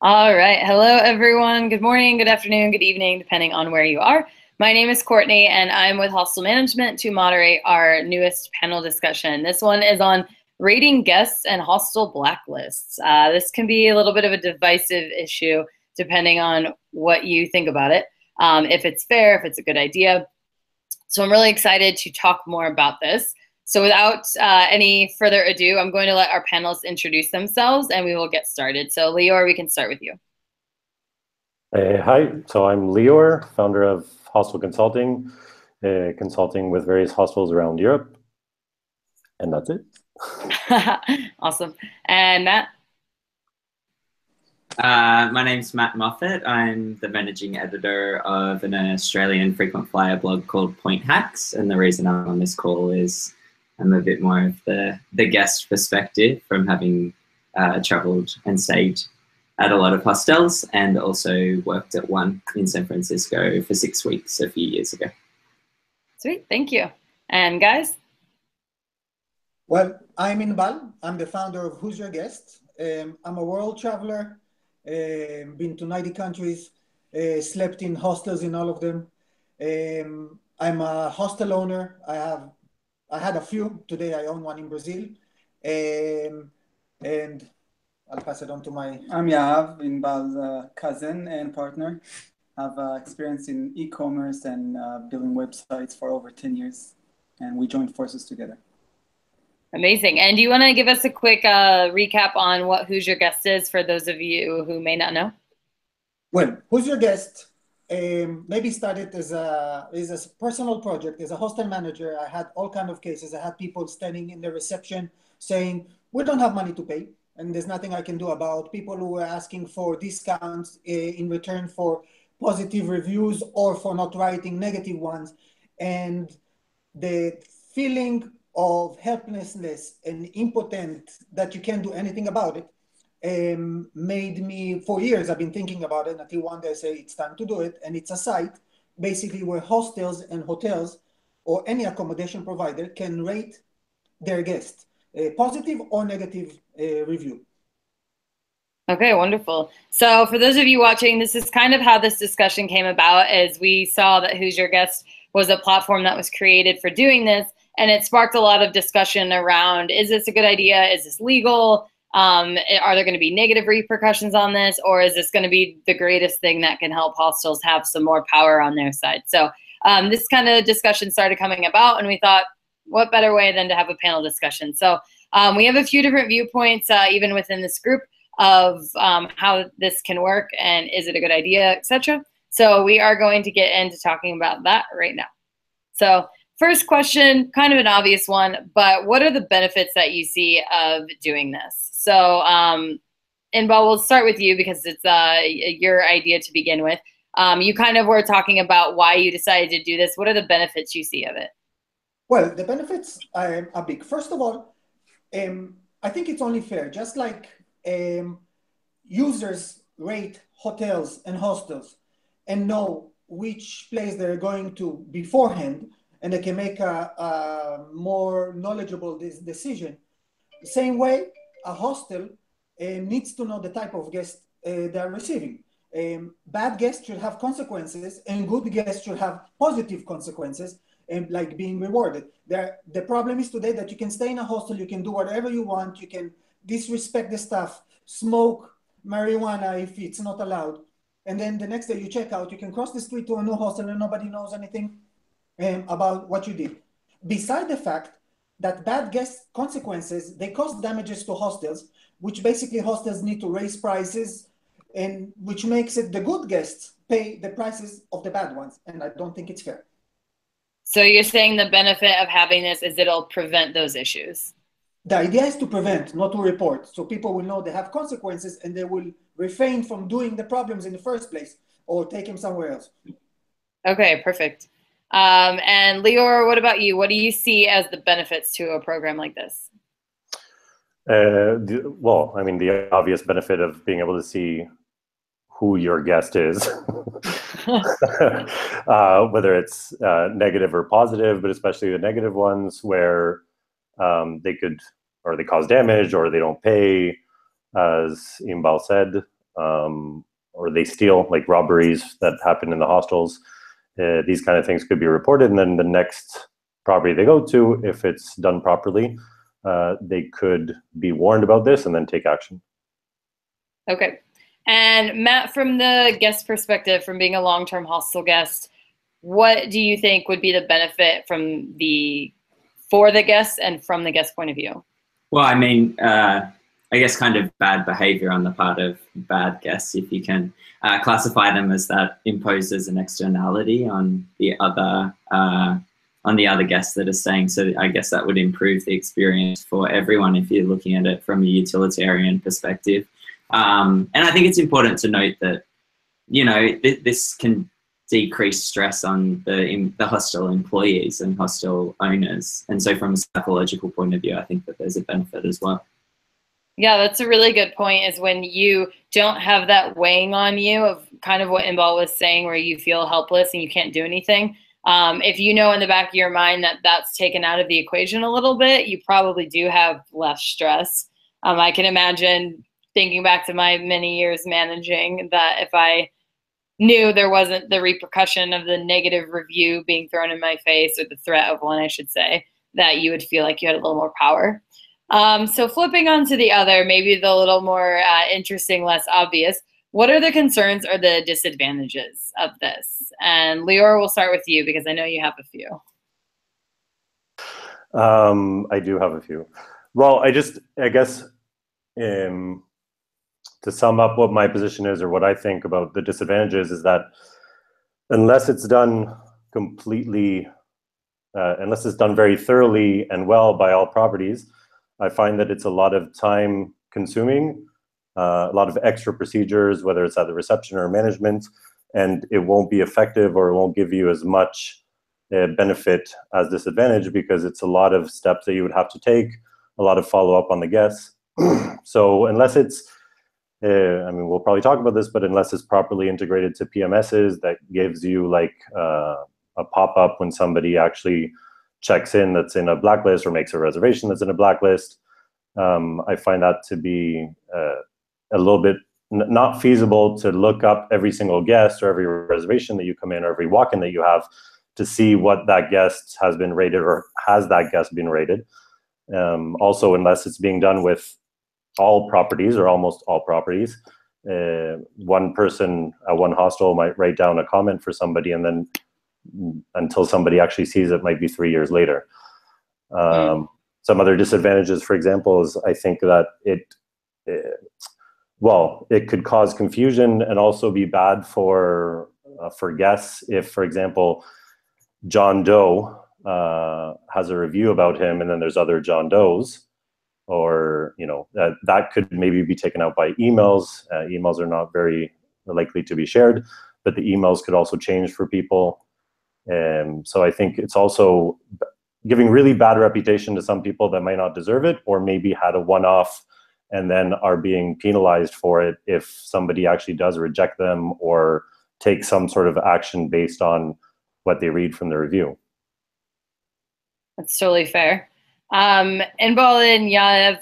All right. Hello, everyone. Good morning, good afternoon, good evening, depending on where you are. My name is Courtney, and I'm with Hostel Management to moderate our newest panel discussion. This one is on rating guests and hostel blacklists. This can be a little bit of a divisive issue depending on what you think about it, if it's fair, if it's a good idea. So I'm really excited to talk more about this. So without any further ado, I'm going to let our panelists introduce themselves and we will get started. So Lior, we can start with you. Hi, so I'm Lior, founder of Hostel Consulting, consulting with various hostels around Europe, and that's it. Awesome. And Matt? My name's Matt Moffat. I'm the managing editor of an Australian frequent flyer blog called Point Hacks, and the reason I'm on this call is I'm a bit more of the guest perspective from having travelled and stayed at a lot of hostels and also worked at one in San Francisco for 6 weeks a few years ago. Sweet, thank you. And guys? Well, I'm Inbal. I'm the founder of Who's Your Guest? I'm a world traveler, been to 90 countries, slept in hostels in all of them. I'm a hostel owner. I had a few. Today I own one in Brazil. And I'll pass it on to my... I'm Yahav, Inbal's cousin and partner. I've experience in e-commerce and building websites for over 10 years, and we joined forces together. Amazing. And do you want to give us a quick recap on what Who's Your Guest is for those of you who may not know? Well, Who's Your Guest maybe started as a personal project. As a hostel manager, I had all kinds of cases. I had people standing in the reception saying, we don't have money to pay, and there's nothing I can do about people who were asking for discounts in return for positive reviews or for not writing negative ones. And the feeling of helplessness and impotent that you can't do anything about it made me, for years I've been thinking about it until one day I say it's time to do it. And it's a site basically where hostels and hotels or any accommodation provider can rate their guests, positive or negative review. Okay, wonderful. So for those of you watching, this is kind of how this discussion came about, as we saw that Who's Your Guest was a platform that was created for doing this. And it sparked a lot of discussion around, is this a good idea? Is this legal? Are there going to be negative repercussions on this? Or is this going to be the greatest thing that can help hostels have some more power on their side? So this kind of discussion started coming about, and we thought, what better way than to have a panel discussion? So we have a few different viewpoints, even within this group, of how this can work and is it a good idea, etc. So we are going to get into talking about that right now. So first question, kind of an obvious one, but what are the benefits that you see of doing this? So Inbal, we'll start with you because it's your idea to begin with. You kind of were talking about why you decided to do this. What are the benefits you see of it? Well, the benefits are big. First of all, I think it's only fair, just like users rate hotels and hostels and know which place they're going to beforehand, and they can make a more knowledgeable decision. The same way, a hostel needs to know the type of guest they're receiving. Bad guests should have consequences, and good guests should have positive consequences, and like being rewarded. The problem is today that you can stay in a hostel, you can do whatever you want, you can disrespect the staff, smoke marijuana if it's not allowed, and then the next day you check out, you can cross the street to a new hostel and nobody knows anything about what you did. Beside the fact that bad guest consequences, they cause damages to hostels, which basically hostels need to raise prices, and which makes it the good guests pay the prices of the bad ones, and I don't think it's fair. So you're saying the benefit of having this is it'll prevent those issues? The idea is to prevent, not to report. So people will know they have consequences and they will refrain from doing the problems in the first place or take them somewhere else. Okay, perfect. And Lior, what about you? What do you see as the benefits to a program like this? Well, I mean, the obvious benefit of being able to see who your guest is, whether it's negative or positive, but especially the negative ones where they could, or they cause damage, or they don't pay, as Inbal said. or they steal, like robberies that happen in the hostels. These kind of things could be reported, and then the next property they go to, if it's done properly, they could be warned about this and then take action. Okay. And Matt, from the guest perspective, from being a long-term hostel guest, what do you think would be the benefit for the guests and from the guest point of view? Well, I mean, I guess kind of bad behavior on the part of bad guests, if you can classify them as that, imposes an externality on the other guests that are staying. So I guess that would improve the experience for everyone if you're looking at it from a utilitarian perspective. And I think it's important to note that, you know, this can decrease stress on the hostel employees and hostel owners. And so from a psychological point of view, I think that there's a benefit as well. Yeah, that's a really good point, is when you don't have that weighing on you of kind of what Inbal was saying, where you feel helpless and you can't do anything. If you know in the back of your mind that that's taken out of the equation a little bit, you probably do have less stress. I can imagine, thinking back to my many years managing, that if I knew there wasn't the repercussion of the negative review being thrown in my face, or the threat of one, I should say, that you would feel like you had a little more power. So flipping on to the other, maybe the little more interesting, less obvious, what are the concerns or the disadvantages of this? And Lior, we'll start with you because I know you have a few. I do have a few. Well, I guess to sum up what my position is, or what I think about the disadvantages, is that unless it's done completely, unless it's done very thoroughly and well by all properties, I find that it's a lot of time consuming, a lot of extra procedures, whether it's at the reception or management, and it won't be effective, or it won't give you as much benefit as disadvantage, because it's a lot of steps that you would have to take, a lot of follow-up on the guests. So unless it's, I mean, we'll probably talk about this, but unless it's properly integrated to PMSs, that gives you like a pop-up when somebody actually checks in that's in a blacklist, or makes a reservation that's in a blacklist, I find that to be a little bit not feasible to look up every single guest or every reservation that you come in, or every walk-in that you have, to see what that guest has been rated, or has that guest been rated. Also, unless it's being done with all properties, or almost all properties, one person at one hostel might write down a comment for somebody, and then until somebody actually sees it might be 3 years later. Some other disadvantages, for example, is I think that it could cause confusion and also be bad for guests if, for example, John Doe has a review about him, and then there's other John Does, or, you know, that could maybe be taken out by emails. Emails are not very likely to be shared, but the emails could also change for people. So I think it's also giving really bad reputation to some people that might not deserve it, or maybe had a one-off and then are being penalized for it if somebody actually does reject them or take some sort of action based on what they read from the review. That's totally fair. Inbal and Yav,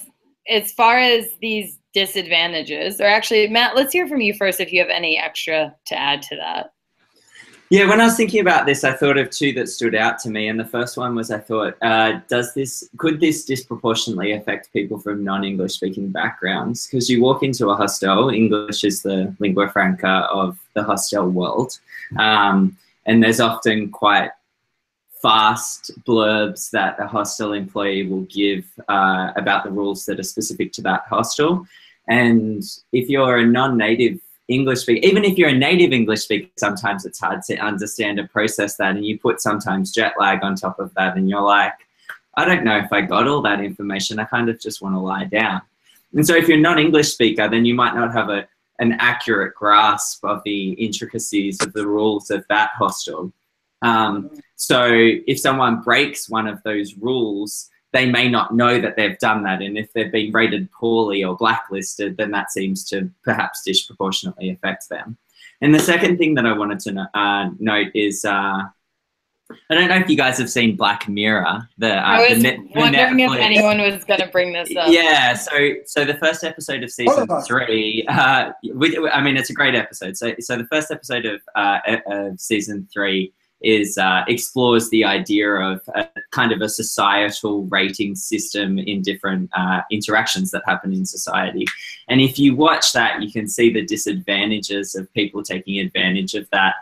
as far as these disadvantages, or actually, Matt, let's hear from you first if you have any extra to add to that. Yeah, when I was thinking about this, I thought of two that stood out to me. And the first one was, I thought, could this disproportionately affect people from non-English speaking backgrounds? Because you walk into a hostel, English is the lingua franca of the hostel world. And there's often quite fast blurbs that a hostel employee will give about the rules that are specific to that hostel. And if you're a non-native English speaker, even if you're a native English speaker, sometimes it's hard to understand and process that, and you put sometimes jet lag on top of that, and you're like, I don't know if I got all that information, I kind of just want to lie down. And so if you're a non-English speaker, then you might not have an accurate grasp of the intricacies of the rules of that hostel. So if someone breaks one of those rules, they may not know that they've done that. And if they've been rated poorly or blacklisted, then that seems to perhaps disproportionately affect them. And the second thing that I wanted to note is I don't know if you guys have seen Black Mirror. I was wondering if anyone was going to bring this up. Yeah, so the first episode of season 3, I mean, it's a great episode. So the first episode of season 3 is explores the idea of a kind of a societal rating system in different interactions that happen in society. And if you watch that, you can see the disadvantages of people taking advantage of that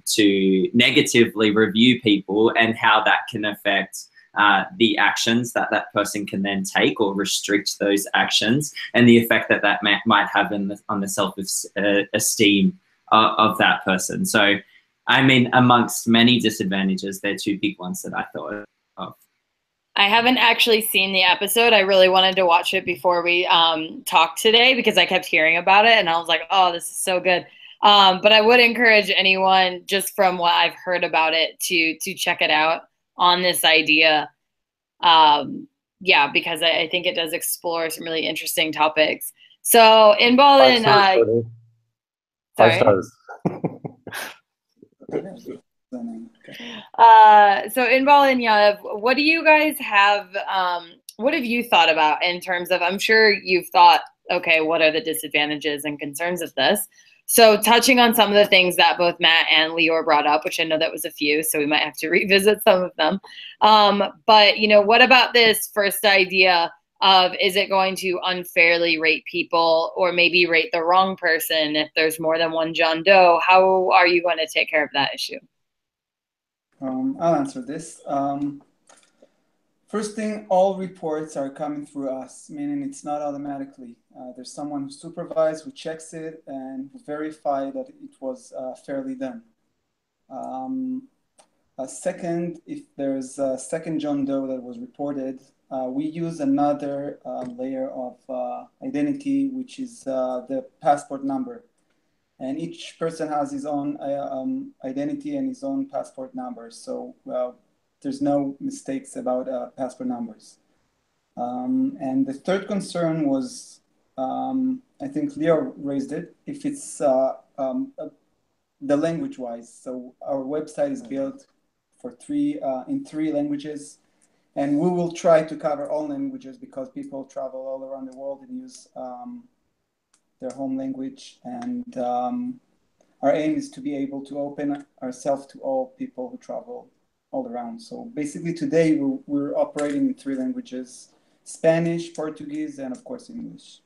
to negatively review people, and how that can affect the actions that that person can then take, or restrict those actions, and the effect that that might have on the self-esteem of that person. So, I mean, amongst many disadvantages, they're two big ones that I thought of. I haven't actually seen the episode. I really wanted to watch it before we talked today, because I kept hearing about it and I was like, oh, this is so good. But I would encourage anyone, just from what I've heard about it, to check it out on this idea. Yeah, because I think it does explore some really interesting topics. So Inbal and 5 stars. So Inbal and Yav, what do you guys have? What have you thought about in terms of? I'm sure you've thought, okay, what are the disadvantages and concerns of this? So touching on some of the things that both Matt and Lior brought up, which I know that was a few, so we might have to revisit some of them. But you know, what about this first idea of, is it going to unfairly rate people, or maybe rate the wrong person if there's more than one John Doe? How are you going to take care of that issue? I'll answer this. First thing, all reports are coming through us, meaning it's not automatically. There's someone who supervises, who checks it, and who verifies that it was fairly done. Second, if there's a second John Doe that was reported, we use another layer of identity, which is the passport number. And each person has his own identity and his own passport number. So there's no mistakes about passport numbers. And the third concern was, I think Leo raised it, if it's the language-wise. So our website is built for in 3 languages. And we will try to cover all languages, because people travel all around the world and use their home language. And our aim is to be able to open ourselves to all people who travel all around. So basically today we're operating in 3 languages: Spanish, Portuguese, and of course English.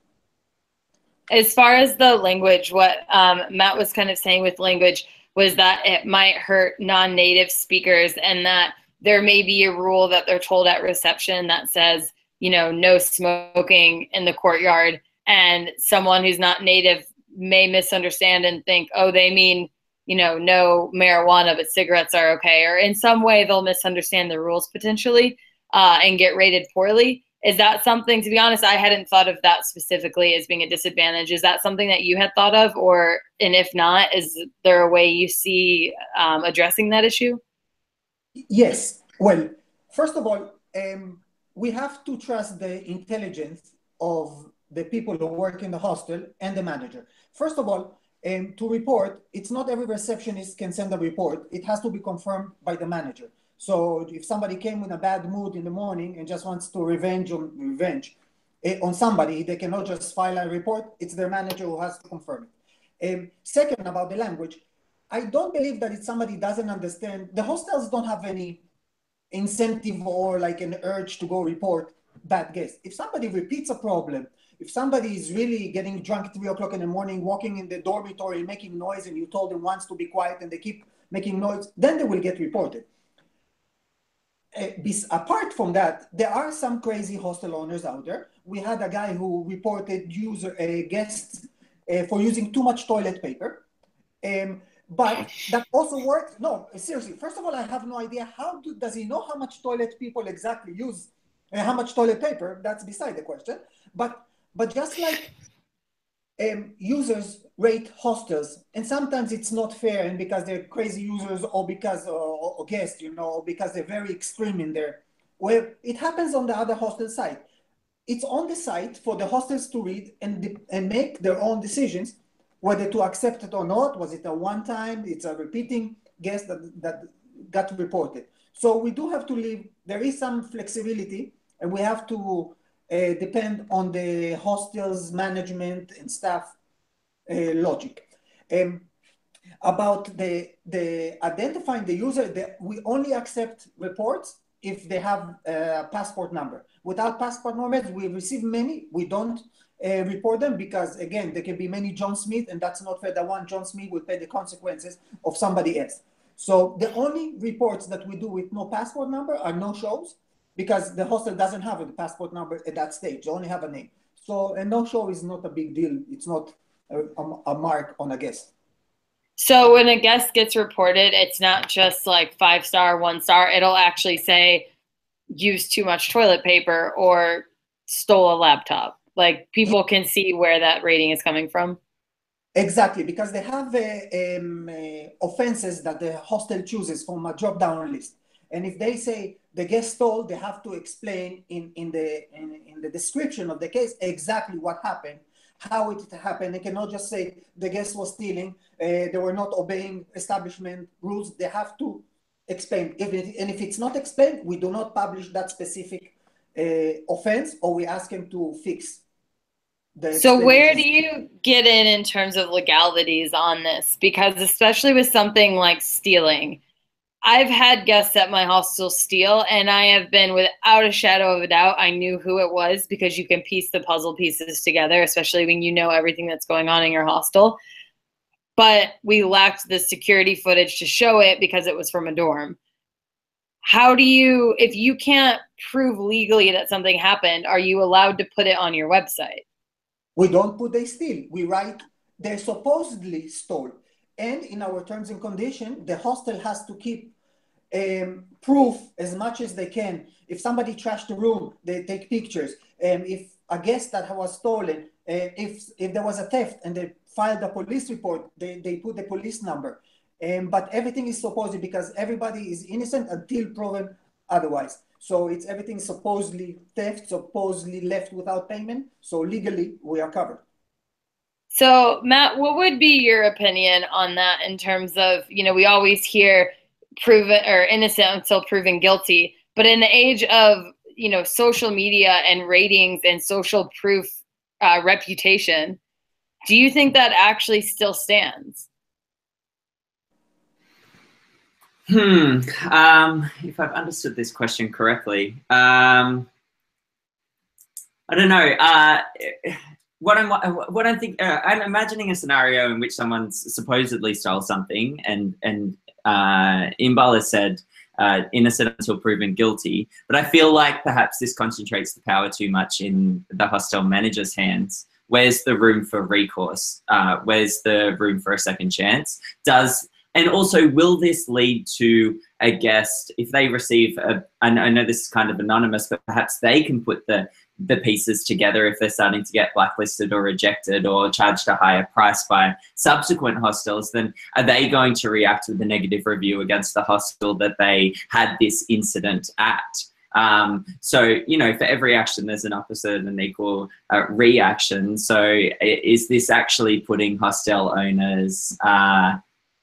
As far as the language, what Matt was kind of saying with language was that it might hurt non-native speakers, and that there may be a rule that they're told at reception that says, you know, no smoking in the courtyard, and someone who's not native may misunderstand and think, oh, they mean, you know, no marijuana, but cigarettes are okay. Or in some way they'll misunderstand the rules potentially and get rated poorly. Is that something, to be honest, I hadn't thought of that specifically as being a disadvantage. Is that something that you had thought of? Or, and if not, is there a way you see addressing that issue? Yes. Well, first of all, we have to trust the intelligence of the people who work in the hostel and the manager. First of all, to report, it's not every receptionist can send a report. It has to be confirmed by the manager. So if somebody came in a bad mood in the morning and just wants to revenge on somebody, they cannot just file a report. It's their manager who has to confirm it. Second, about the language, I don't believe that if somebody doesn't understand, the hostels don't have any incentive or like an urge to go report bad guests. If somebody repeats a problem, if somebody is really getting drunk at 3 o'clock in the morning, walking in the dormitory, making noise, and you told them once to be quiet and they keep making noise, then they will get reported. Apart from that, there are some crazy hostel owners out there. We had a guy who reported guests for using too much toilet paper. But that also works. No, seriously. First of all, I have no idea does he know how much toilet people exactly use, and how much toilet paper? That's beside the question. But just like users rate hostels, and sometimes it's not fair, and because they're crazy users, or because or guests, you know, or because they're very extreme in there. Well, it happens on the other hostel site. It's on the site for the hostels to read and make their own decisions, whether to accept it or not. Was it a one-time? It's a repeating guest that got reported. So we do have to leave, there is some flexibility, and we have to depend on the hostel's management and staff logic. About the identifying the user, we only accept reports if they have a passport number. Without passport numbers, we receive many, we don't report them because, again, there can be many John Smith, and that's not fair. That one John Smith will pay the consequences of somebody else. So the only reports that we do with no passport number are no shows, because the hostel doesn't have a passport number at that stage. They only have a name. So a no show is not a big deal. It's not a mark on a guest. So when a guest gets reported, it's not just like 5-star, 1-star. It'll actually say used too much toilet paper or stole a laptop. Like, people can see where that rating is coming from. Exactly, because they have offenses that the hostel chooses from a drop-down list. And if they say the guest stole, they have to explain in the description of the case exactly what happened, how it happened. They cannot just say the guest was stealing, they were not obeying establishment rules. They have to explain. If it's not explained, we do not publish that specific offense, or we ask them to fix. So where do you get in terms of legalities on this? Because especially with something like stealing, I've had guests at my hostel steal, and I have been, without a shadow of a doubt, I knew who it was, because you can piece the puzzle pieces together, especially when you know everything that's going on in your hostel. But we lacked the security footage to show it because it was from a dorm. How do you, if you can't prove legally that something happened, are you allowed to put it on your website? We don't put they steal. We write they supposedly stole. And in our terms and conditions, the hostel has to keep proof as much as they can. If somebody trashed the room, they take pictures. If a guest that was stolen, if there was a theft and they filed a police report, they put the police number. But everything is supposed, because everybody is innocent until proven otherwise. So it's everything supposedly theft, supposedly left without payment. So legally, we are covered. So Matt, what would be your opinion on that in terms of, we always hear proven or innocent until proven guilty, but in the age of, social media and ratings and social proof reputation, do you think that actually still stands? If I've understood this question correctly, I don't know. I'm imagining a scenario in which someone supposedly stole something, and Inbal has said innocent until proven guilty. But I feel like perhaps this concentrates the power too much in the hostel manager's hands. Where's the room for recourse? Where's the room for a second chance? And also, will this lead to a guest, if they receive I know this is kind of anonymous, but perhaps they can put the pieces together if they're starting to get blacklisted or rejected or charged a higher price by subsequent hostels, then are they going to react with a negative review against the hostel that they had this incident at? So, for every action, there's an opposite and equal reaction. So is this actually putting hostel owners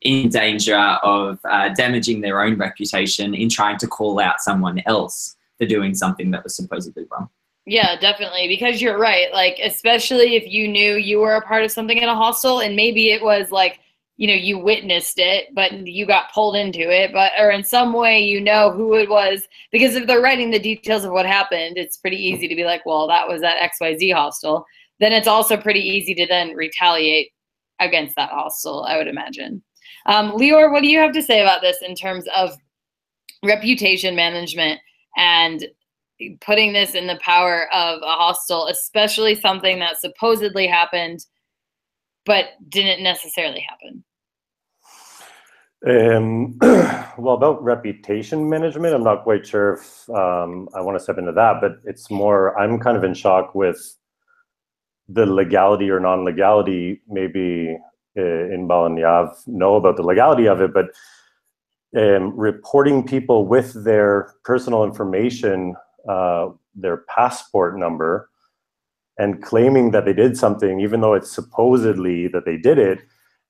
in danger of damaging their own reputation in trying to call out someone else for doing something that was supposedly wrong? Yeah, definitely. Because you're right. Like, especially if you knew you were a part of something in a hostel, and maybe it was like, you witnessed it, but you got pulled into it, or in some way, who it was, because if they're writing the details of what happened, it's pretty easy to be like, well, that was at XYZ hostel. Then it's also pretty easy to then retaliate against that hostel, I would imagine. Lior, what do you have to say about this in terms of reputation management and putting this in the power of a hostel, especially something that supposedly happened but didn't necessarily happen? Well, about reputation management, I'm not quite sure if I want to step into that, but it's more, I'm kind of in shock with the legality or non-legality. Maybe Inbal and Yav know about the legality of it, but reporting people with their personal information, their passport number, and claiming that they did something, even though it's supposedly that they did it,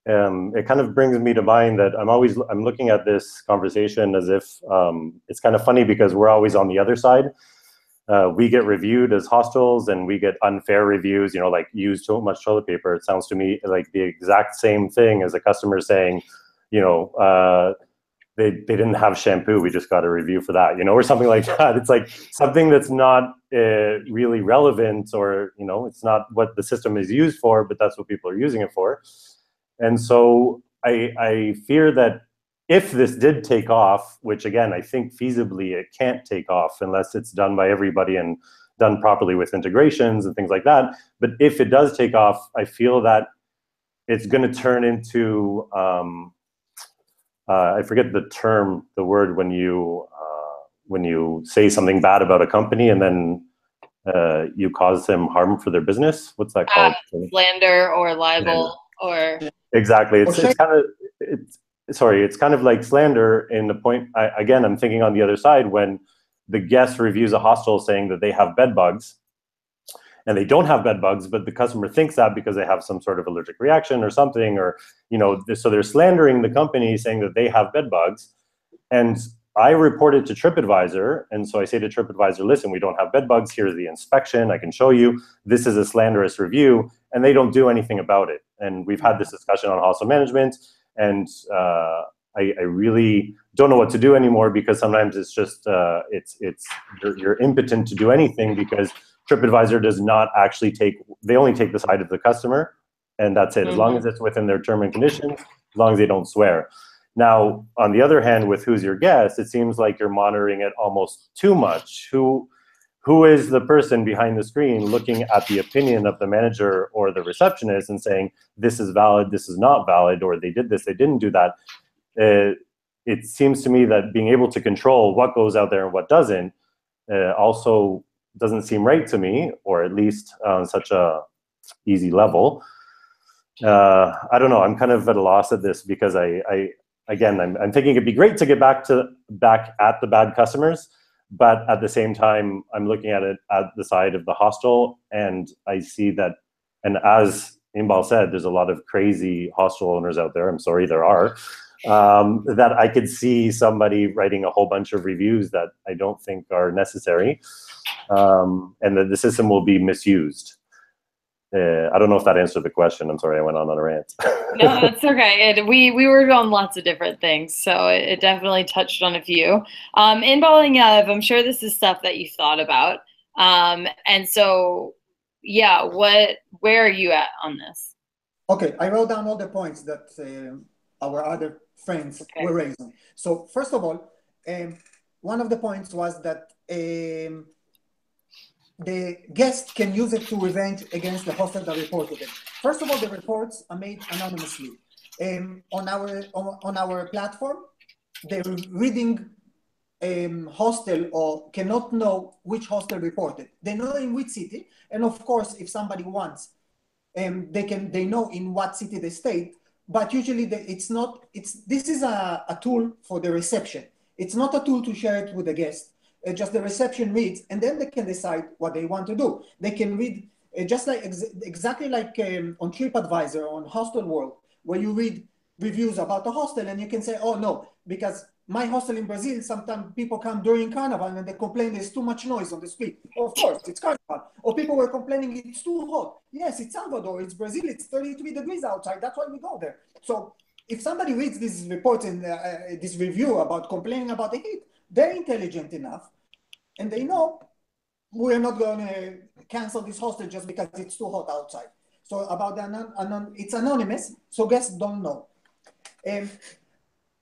it kind of brings me to mind that I'm looking at this conversation as if it's kind of funny because we're always on the other side. We get reviewed as hostels and we get unfair reviews, you know, like use too much toilet paper. It sounds to me like the exact same thing as a customer saying, you know, they didn't have shampoo. We just got a review for that, you know, or something like that. It's like something that's not really relevant, or, you know, it's not what the system is used for, but that's what people are using it for. And so I fear that if this did take off, which again, I think feasibly it can't take off unless it's done by everybody and done properly with integrations and things like that. But if it does take off, I feel that it's going to turn into, I forget the term, the word when you say something bad about a company and then you cause them harm for their business. What's that called? Slander or libel or. Exactly. It's kind of like slander in the point. Again, I'm thinking on the other side when the guest reviews a hostel saying that they have bed bugs, and they don't have bed bugs, but the customer thinks that because they have some sort of allergic reaction or something, or, you know, so they're slandering the company saying that they have bed bugs. And I report it to TripAdvisor. And so I say to TripAdvisor, listen, we don't have bed bugs. Here's the inspection. I can show you. This is a slanderous review. And they don't do anything about it. And we've had this discussion on hostel management. And I really don't know what to do anymore, because sometimes it's just, you're impotent to do anything, because TripAdvisor does not actually they only take the side of the customer, and that's it. As long as it's within their term and conditions, as long as they don't swear. Now, on the other hand, with Who's Your Guest, it seems like you're monitoring it almost too much. Who is the person behind the screen looking at the opinion of the manager or the receptionist and saying, this is valid, this is not valid, or they did this, they didn't do that. It seems to me that being able to control what goes out there and what doesn't also doesn't seem right to me, or at least on such a easy level. I don't know. I'm kind of at a loss at this, because again, I'm thinking it'd be great to get back at the bad customers, but at the same time, I'm looking at it at the side of the hostel, and I see that, and as Inbal said, there's a lot of crazy hostel owners out there. I'm sorry, there are. That I could see somebody writing a whole bunch of reviews that I don't think are necessary, and that the system will be misused. I don't know if that answered the question. I'm sorry, I went on a rant. No, that's okay. We were on lots of different things, so it definitely touched on a few. Inbal and Yev, I'm sure this is stuff that you thought about. And so, yeah, where are you at on this? Okay, I wrote down all the points that our other friends were raising. So first of all, one of the points was that the guest can use it to revenge against the hostel that reported it. First of all, the reports are made anonymously. On our platform, the reading hostel or cannot know which hostel reported. They know in which city, and of course, if somebody wants, they know in what city they stayed. But usually, this is a tool for the reception. It's not a tool to share it with the guest. Just the reception reads, and then they can decide what they want to do. They can read just like exactly like on TripAdvisor, on Hostel World, where you read reviews about a hostel, and you can say, oh no, because my hostel in Brazil, sometimes people come during Carnival and they complain there's too much noise on the street. Of course, it's Carnival. Or people were complaining it's too hot. Yes, it's Salvador, it's Brazil, it's 33 degrees outside. That's why we go there. So if somebody reads this report and this review about complaining about the heat, they're intelligent enough, and they know we're not going to cancel this hostel just because it's too hot outside. So about it's anonymous, so guests don't know.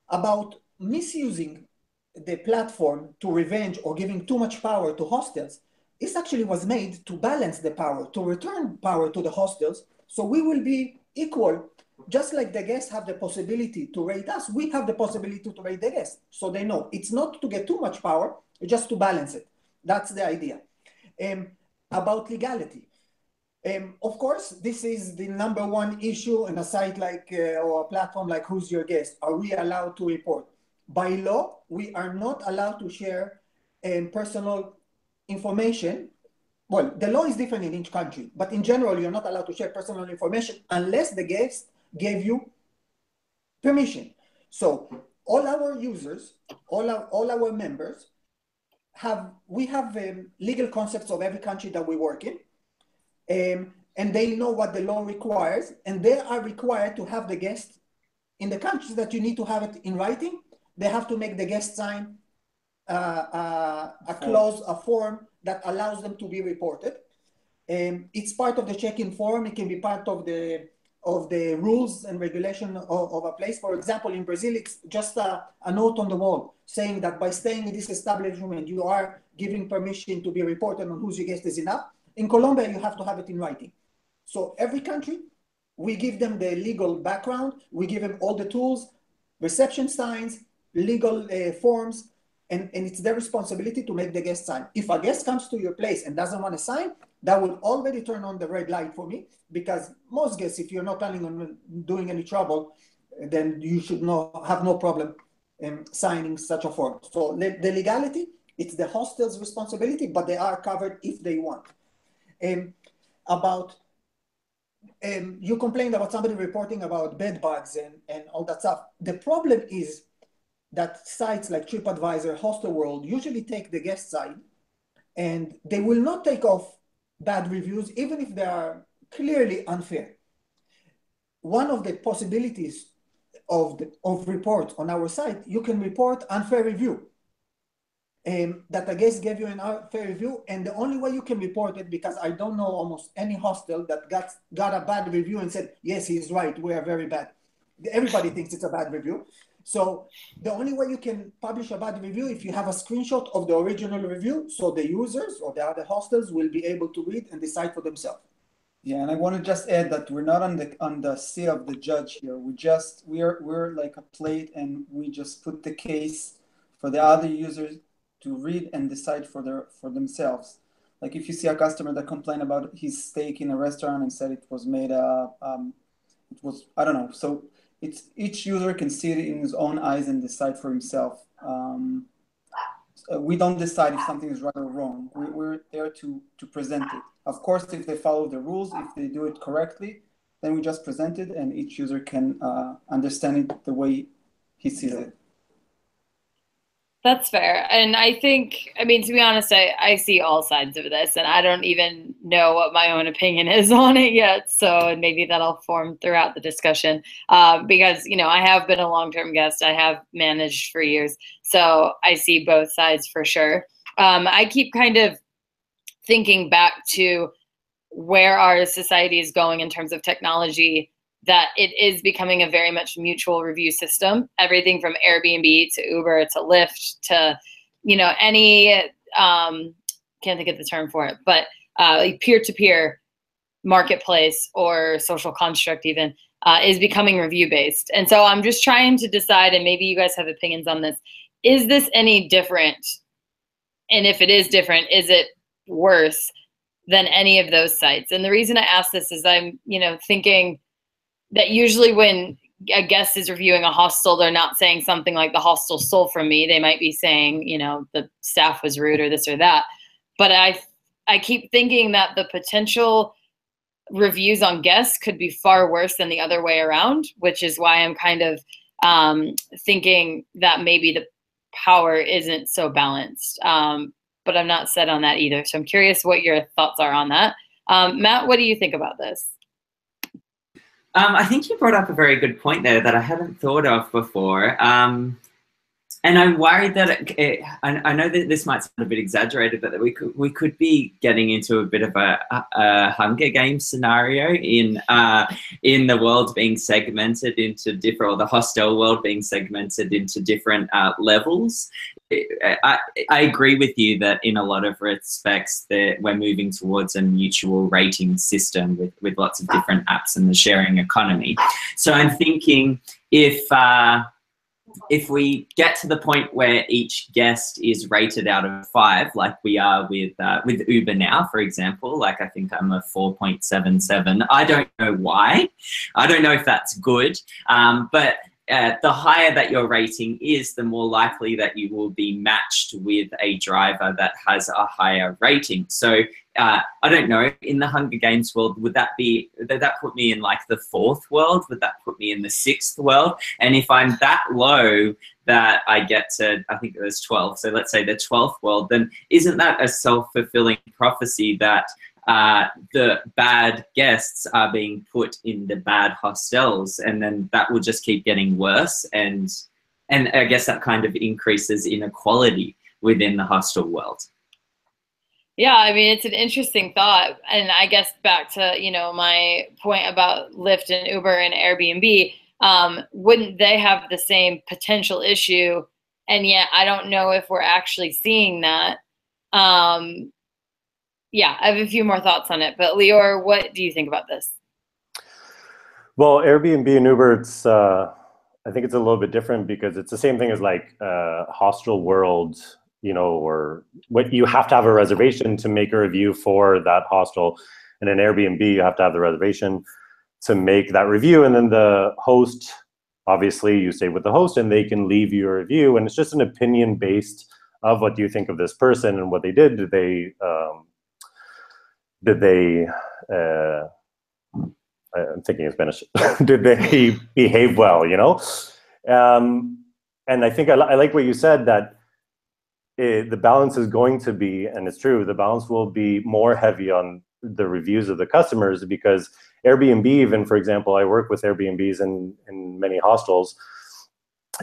About misusing the platform to revenge or giving too much power to hostels, this actually was made to balance the power, to return power to the hostels, so we will be equal. Just like the guests have the possibility to rate us, we have the possibility to rate the guests. So they know it's not to get too much power, just to balance it. That's the idea. About legality. Of course, this is the number one issue in a site like, or a platform like Who's Your Guest? Are we allowed to report? By law, we are not allowed to share personal information. Well, the law is different in each country, but in general, you're not allowed to share personal information unless the guest gave you permission. So all our users, all our members we have legal concepts of every country that we work in, and they know what the law requires, and they are required to have the guest in the countries that you need to have it in writing. They have to make the guest sign a clause, a form that allows them to be reported. It's part of the check-in form. It can be part of the rules and regulation of a place. For example, in Brazil, it's just a note on the wall saying that by staying in this establishment, you are giving permission to be reported on who's your guest is enough. In Colombia, you have to have it in writing. So every country, we give them the legal background. We give them all the tools, reception signs, legal forms, and it's their responsibility to make the guest sign. If a guest comes to your place and doesn't want to sign, that will already turn on the red light for me, because most guests, if you're not planning on doing any trouble, then you should have no problem signing such a form. So the legality, it's the hostel's responsibility, but they are covered if they want. You complained about somebody reporting about bed bugs and all that stuff. The problem is that sites like TripAdvisor, Hostel World usually take the guest side, and they will not take off bad reviews, even if they are clearly unfair. One of the possibilities of report on our site, you can report unfair review. That a guest gave you an unfair review, and the only way you can report it, because I don't know almost any hostel that got a bad review and said, yes, he's right, we are very bad. Everybody thinks it's a bad review. So the only way you can publish a bad review, if you have a screenshot of the original review, so the users or the other hostels will be able to read and decide for themselves. Yeah, and I want to just add that we're not on the seat of the judge here. We're like a plate, and we just put the case for the other users to read and decide for themselves. Like if you see a customer that complained about his steak in a restaurant and said it was made I don't know. So each user can see it in his own eyes and decide for himself. We don't decide if something is right or wrong. We're there to present it. Of course, if they follow the rules, if they do it correctly, then we just present it, and each user can understand it the way he sees it. That's fair. And I think, I mean, to be honest, I see all sides of this, and I don't even know what my own opinion is on it yet. So maybe that'll form throughout the discussion, because, you know, I have been a long-term guest. I have managed for years. So I see both sides for sure. I keep kind of thinking back to where our society is going in terms of technology, that it is becoming a very much mutual review system. Everything from Airbnb to Uber to Lyft to, you know, any, can't think of the term for it, but like peer-to-peer marketplace or social construct even is becoming review-based. And so I'm just trying to decide, and maybe you guys have opinions on this, is this any different? And if it is different, is it worse than any of those sites? And the reason I ask this is I'm, you know, thinking that usually when a guest is reviewing a hostel, they're not saying something like the hostel stole from me. They might be saying, you know, the staff was rude or this or that. But I keep thinking that the potential reviews on guests could be far worse than the other way around, which is why I'm kind of thinking that maybe the power isn't so balanced. But I'm not set on that either. So I'm curious what your thoughts are on that. Matt, what do you think about this? I think you brought up a very good point there that I hadn't thought of before. And I'm worried that I know that this might sound a bit exaggerated, but that we could be getting into a bit of a Hunger Games scenario in the world being segmented into different, or the hostel world being segmented into different levels. I agree with you that in a lot of respects that we're moving towards a mutual rating system with lots of different apps and the sharing economy. So I'm thinking if we get to the point where each guest is rated out of 5, like we are with Uber now, for example, like I think I'm a 4.77. I don't know why. I don't know if that's good, but the higher that your rating is, the more likely that you will be matched with a driver that has a higher rating. So I don't know, in the Hunger Games world, would that put me in like the 4th world? Would that put me in the 6th world? And if I'm that low that I get to, I think it was 12, so let's say the 12th world, then isn't that a self-fulfilling prophecy that the bad guests are being put in the bad hostels, and then that will just keep getting worse, and I guess that kind of increases inequality within the hostel world? Yeah, I mean, it's an interesting thought. And I guess back to, my point about Lyft and Uber and Airbnb, wouldn't they have the same potential issue? And yet I don't know if we're actually seeing that. Yeah, I have a few more thoughts on it, but Lior, what do you think about this? Well, Airbnb and Uber, I think it's a little bit different because it's the same thing as like hostel world, or what you have to have a reservation to make a review for that hostel. And in Airbnb, you have to have the reservation to make that review. And then the host, obviously you stay with the host and they can leave you a review. And it's just an opinion based of what do you think of this person and what they did. Did they I'm thinking in Spanish, did they behave well, And I think I like what you said, that the balance is going to be, and it's true, the balance will be more heavy on the reviews of the customers, because Airbnb, even, for example, I work with Airbnbs in many hostels,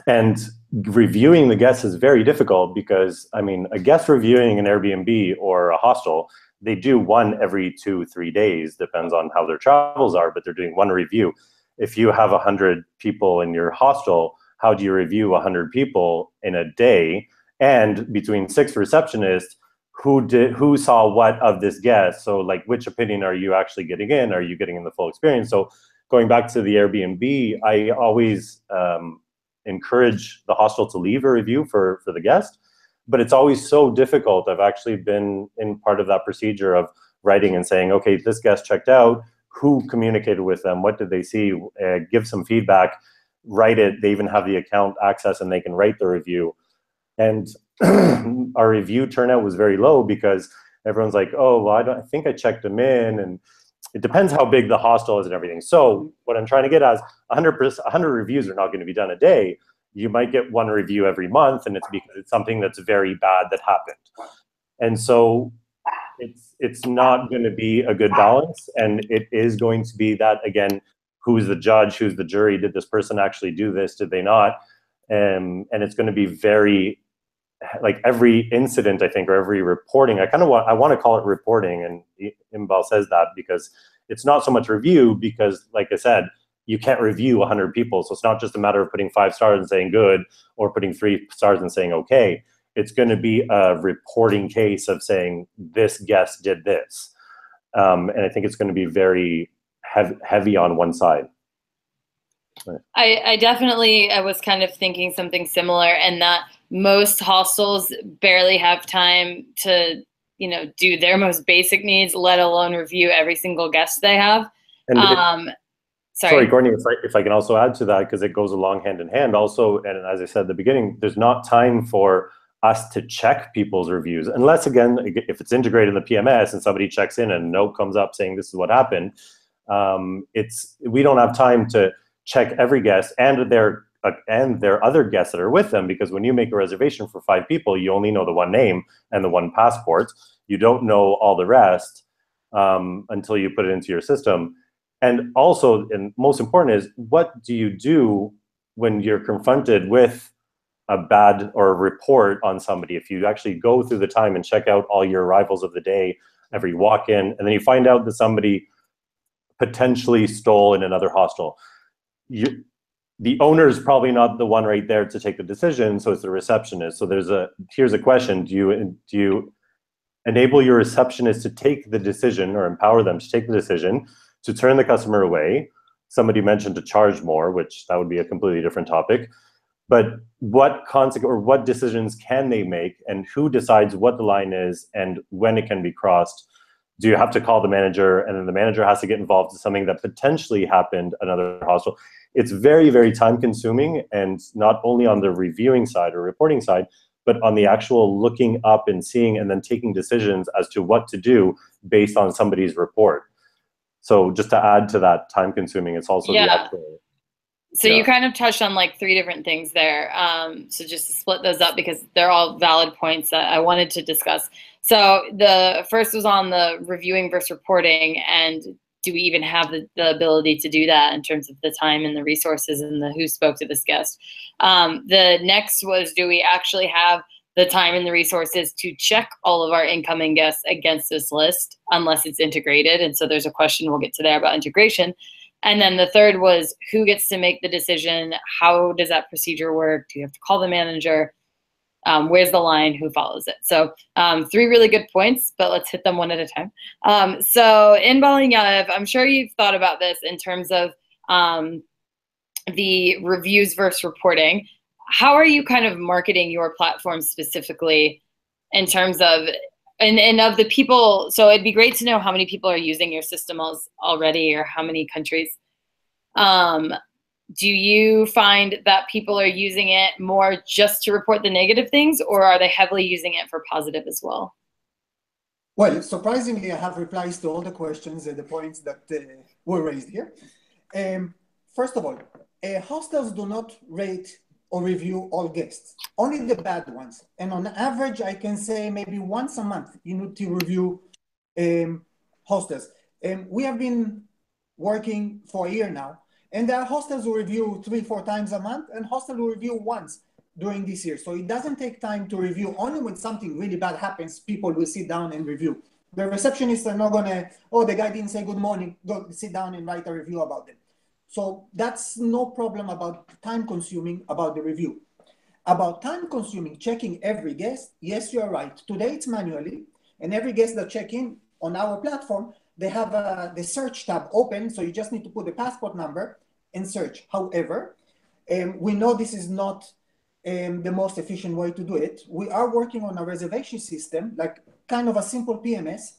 and reviewing the guests is very difficult because, I mean, a guest reviewing an Airbnb or a hostel, they do one every 2-3 days, depends on how their travels are, but they're doing one review. If you have 100 people in your hostel, how do you review 100 people in a day? And between 6 receptionists, who saw what of this guest? So like, which opinion are you actually getting in? Are you getting in the full experience? So going back to the Airbnb, I always encourage the hostel to leave a review for the guest, but it's always so difficult. I've actually been in part of that procedure of writing and saying, okay, this guest checked out, who communicated with them, what did they see, give some feedback, write it. They even have the account access and they can write the review. And our review turnout was very low because everyone's like, oh, well, I think I checked them in, and it depends how big the hostel is and everything. So what I'm trying to get at is 100 reviews are not going to be done a day. You might get one review every month, and it's because it's something that's very bad that happened. And so it's not going to be a good balance, and it is going to be that, again, who's the judge, who's the jury, did this person actually do this, did they not? And it's going to be very, like, every incident, I think, or every reporting, I want to call it reporting, and Imbal says that because it's not so much review, because like I said, you can't review 100 people. So it's not just a matter of putting 5 stars and saying good, or putting 3 stars and saying okay. It's going to be a reporting case of saying this guest did this. And I think it's going to be very heavy on one side. I definitely, I was kind of thinking something similar, and that most hostels barely have time to, do their most basic needs, let alone review every single guest they have. And sorry, Courtney, if I can also add to that, because it goes along hand in hand also, and as I said at the beginning, there's not time for us to check people's reviews, unless, again, if it's integrated in the PMS and somebody checks in and a note comes up saying this is what happened, we don't have time to check every guest and their other guests that are with them, because when you make a reservation for 5 people, you only know the one name and the one passport. You don't know all the rest until you put it into your system. And also, and most important, is what do you do when you're confronted with a bad or a report on somebody? If you actually go through the time and check out all your arrivals of the day, every walk-in, and then you find out that somebody potentially stole in another hostel, the owner is probably not the one right there to take the decision, so it's the receptionist. So here's a question: do you enable your receptionist to take the decision, or empower them to take the decision to turn the customer away? Somebody mentioned to charge more, which that would be a completely different topic. But what decisions can they make, and who decides what the line is and when it can be crossed? Do you have to call the manager, and then the manager has to get involved in something that potentially happened at another hostel? It's very, very time consuming, and not only on the reviewing side or reporting side, but on the actual looking up and seeing and then taking decisions as to what to do based on somebody's report. So just to add to that time consuming, it's also the actual. So you kind of touched on like 3 different things there. So just to split those up, because they're all valid points that I wanted to discuss. So the first was on the reviewing versus reporting, and do we even have the ability to do that in terms of the time and the resources and the who spoke to this guest? The next was, do we actually have the time and the resources to check all of our incoming guests against this list unless it's integrated? And so there's a question we'll get to there about integration. And then the third was, who gets to make the decision? How does that procedure work? Do you have to call the manager? Where's the line? Who follows it? So 3 really good points, but let's hit them one at a time. So in Yav, I'm sure you've thought about this in terms of the reviews versus reporting. How are you kind of marketing your platform specifically in terms of, and of the people? So it'd be great to know how many people are using your system already, or how many countries. Do you find that people are using it more just to report the negative things, or are they heavily using it for positive as well? Well, surprisingly, I have replies to all the questions and the points that were raised here. First of all, hostels do not rate or review all guests, only the bad ones. And on average, I can say maybe once a month you need to review hostels. We have been working for a year now, and there are hostels who review 3-4 times a month, and hostels who review once during this year. So it doesn't take time to review. Only when something really bad happens, people will sit down and review. The receptionists are not gonna, oh, the guy didn't say good morning, go sit down and write a review about them. So that's no problem about time consuming about the review. About time consuming, checking every guest, yes, you're right. Today it's manually, and every guest that check in on our platform, they have the search tab open, so you just need to put the passport number and search. However, we know this is not the most efficient way to do it. We are working on a reservation system, like kind of a simple PMS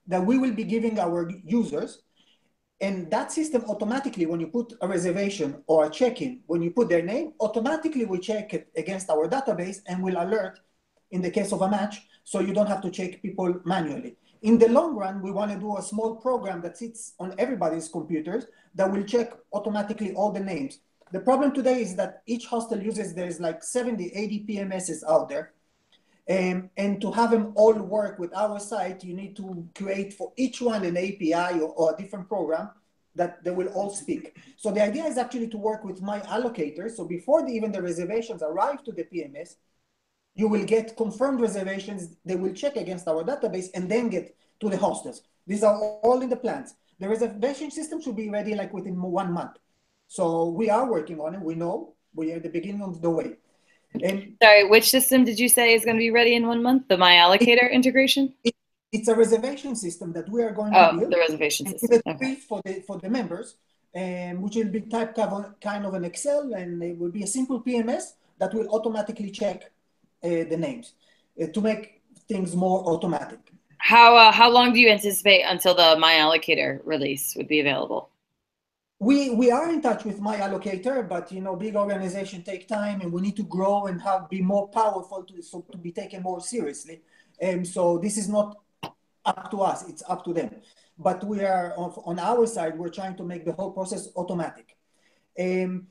that we will be giving our users. And that system automatically, when you put a reservation or a check-in, when you put their name, automatically we check it against our database and will alert in the case of a match, so you don't have to check people manually. In the long run, we want to do a small program that sits on everybody's computers that will check automatically all the names. The problem today is that each hostel uses, there's like 70, 80 PMSs out there. And to have them all work with our site, you need to create for each one an API or a different program that they will all speak. So the idea is actually to work with my allocator. So before even the reservations arrive to the PMS, you will get confirmed reservations. They will check against our database and then get to the hostels. These are all in the plans. The reservation system should be ready like within 1 month. So we are working on it. We know we are at the beginning of the way. And sorry, which system did you say is going to be ready in 1 month? The My Allocator integration? It's a reservation system that we are going to build. The reservation system. Okay. For the members, which will be type kind of an Excel, and it will be a simple PMS that will automatically check the names to make things more automatic. How long do you anticipate until the My Allocator release would be available? We are in touch with my allocator, but you know, big organizations take time, and we need to grow and be more powerful to be taken more seriously. And so this is not up to us; it's up to them. But we are on our side. We're trying to make the whole process automatic. You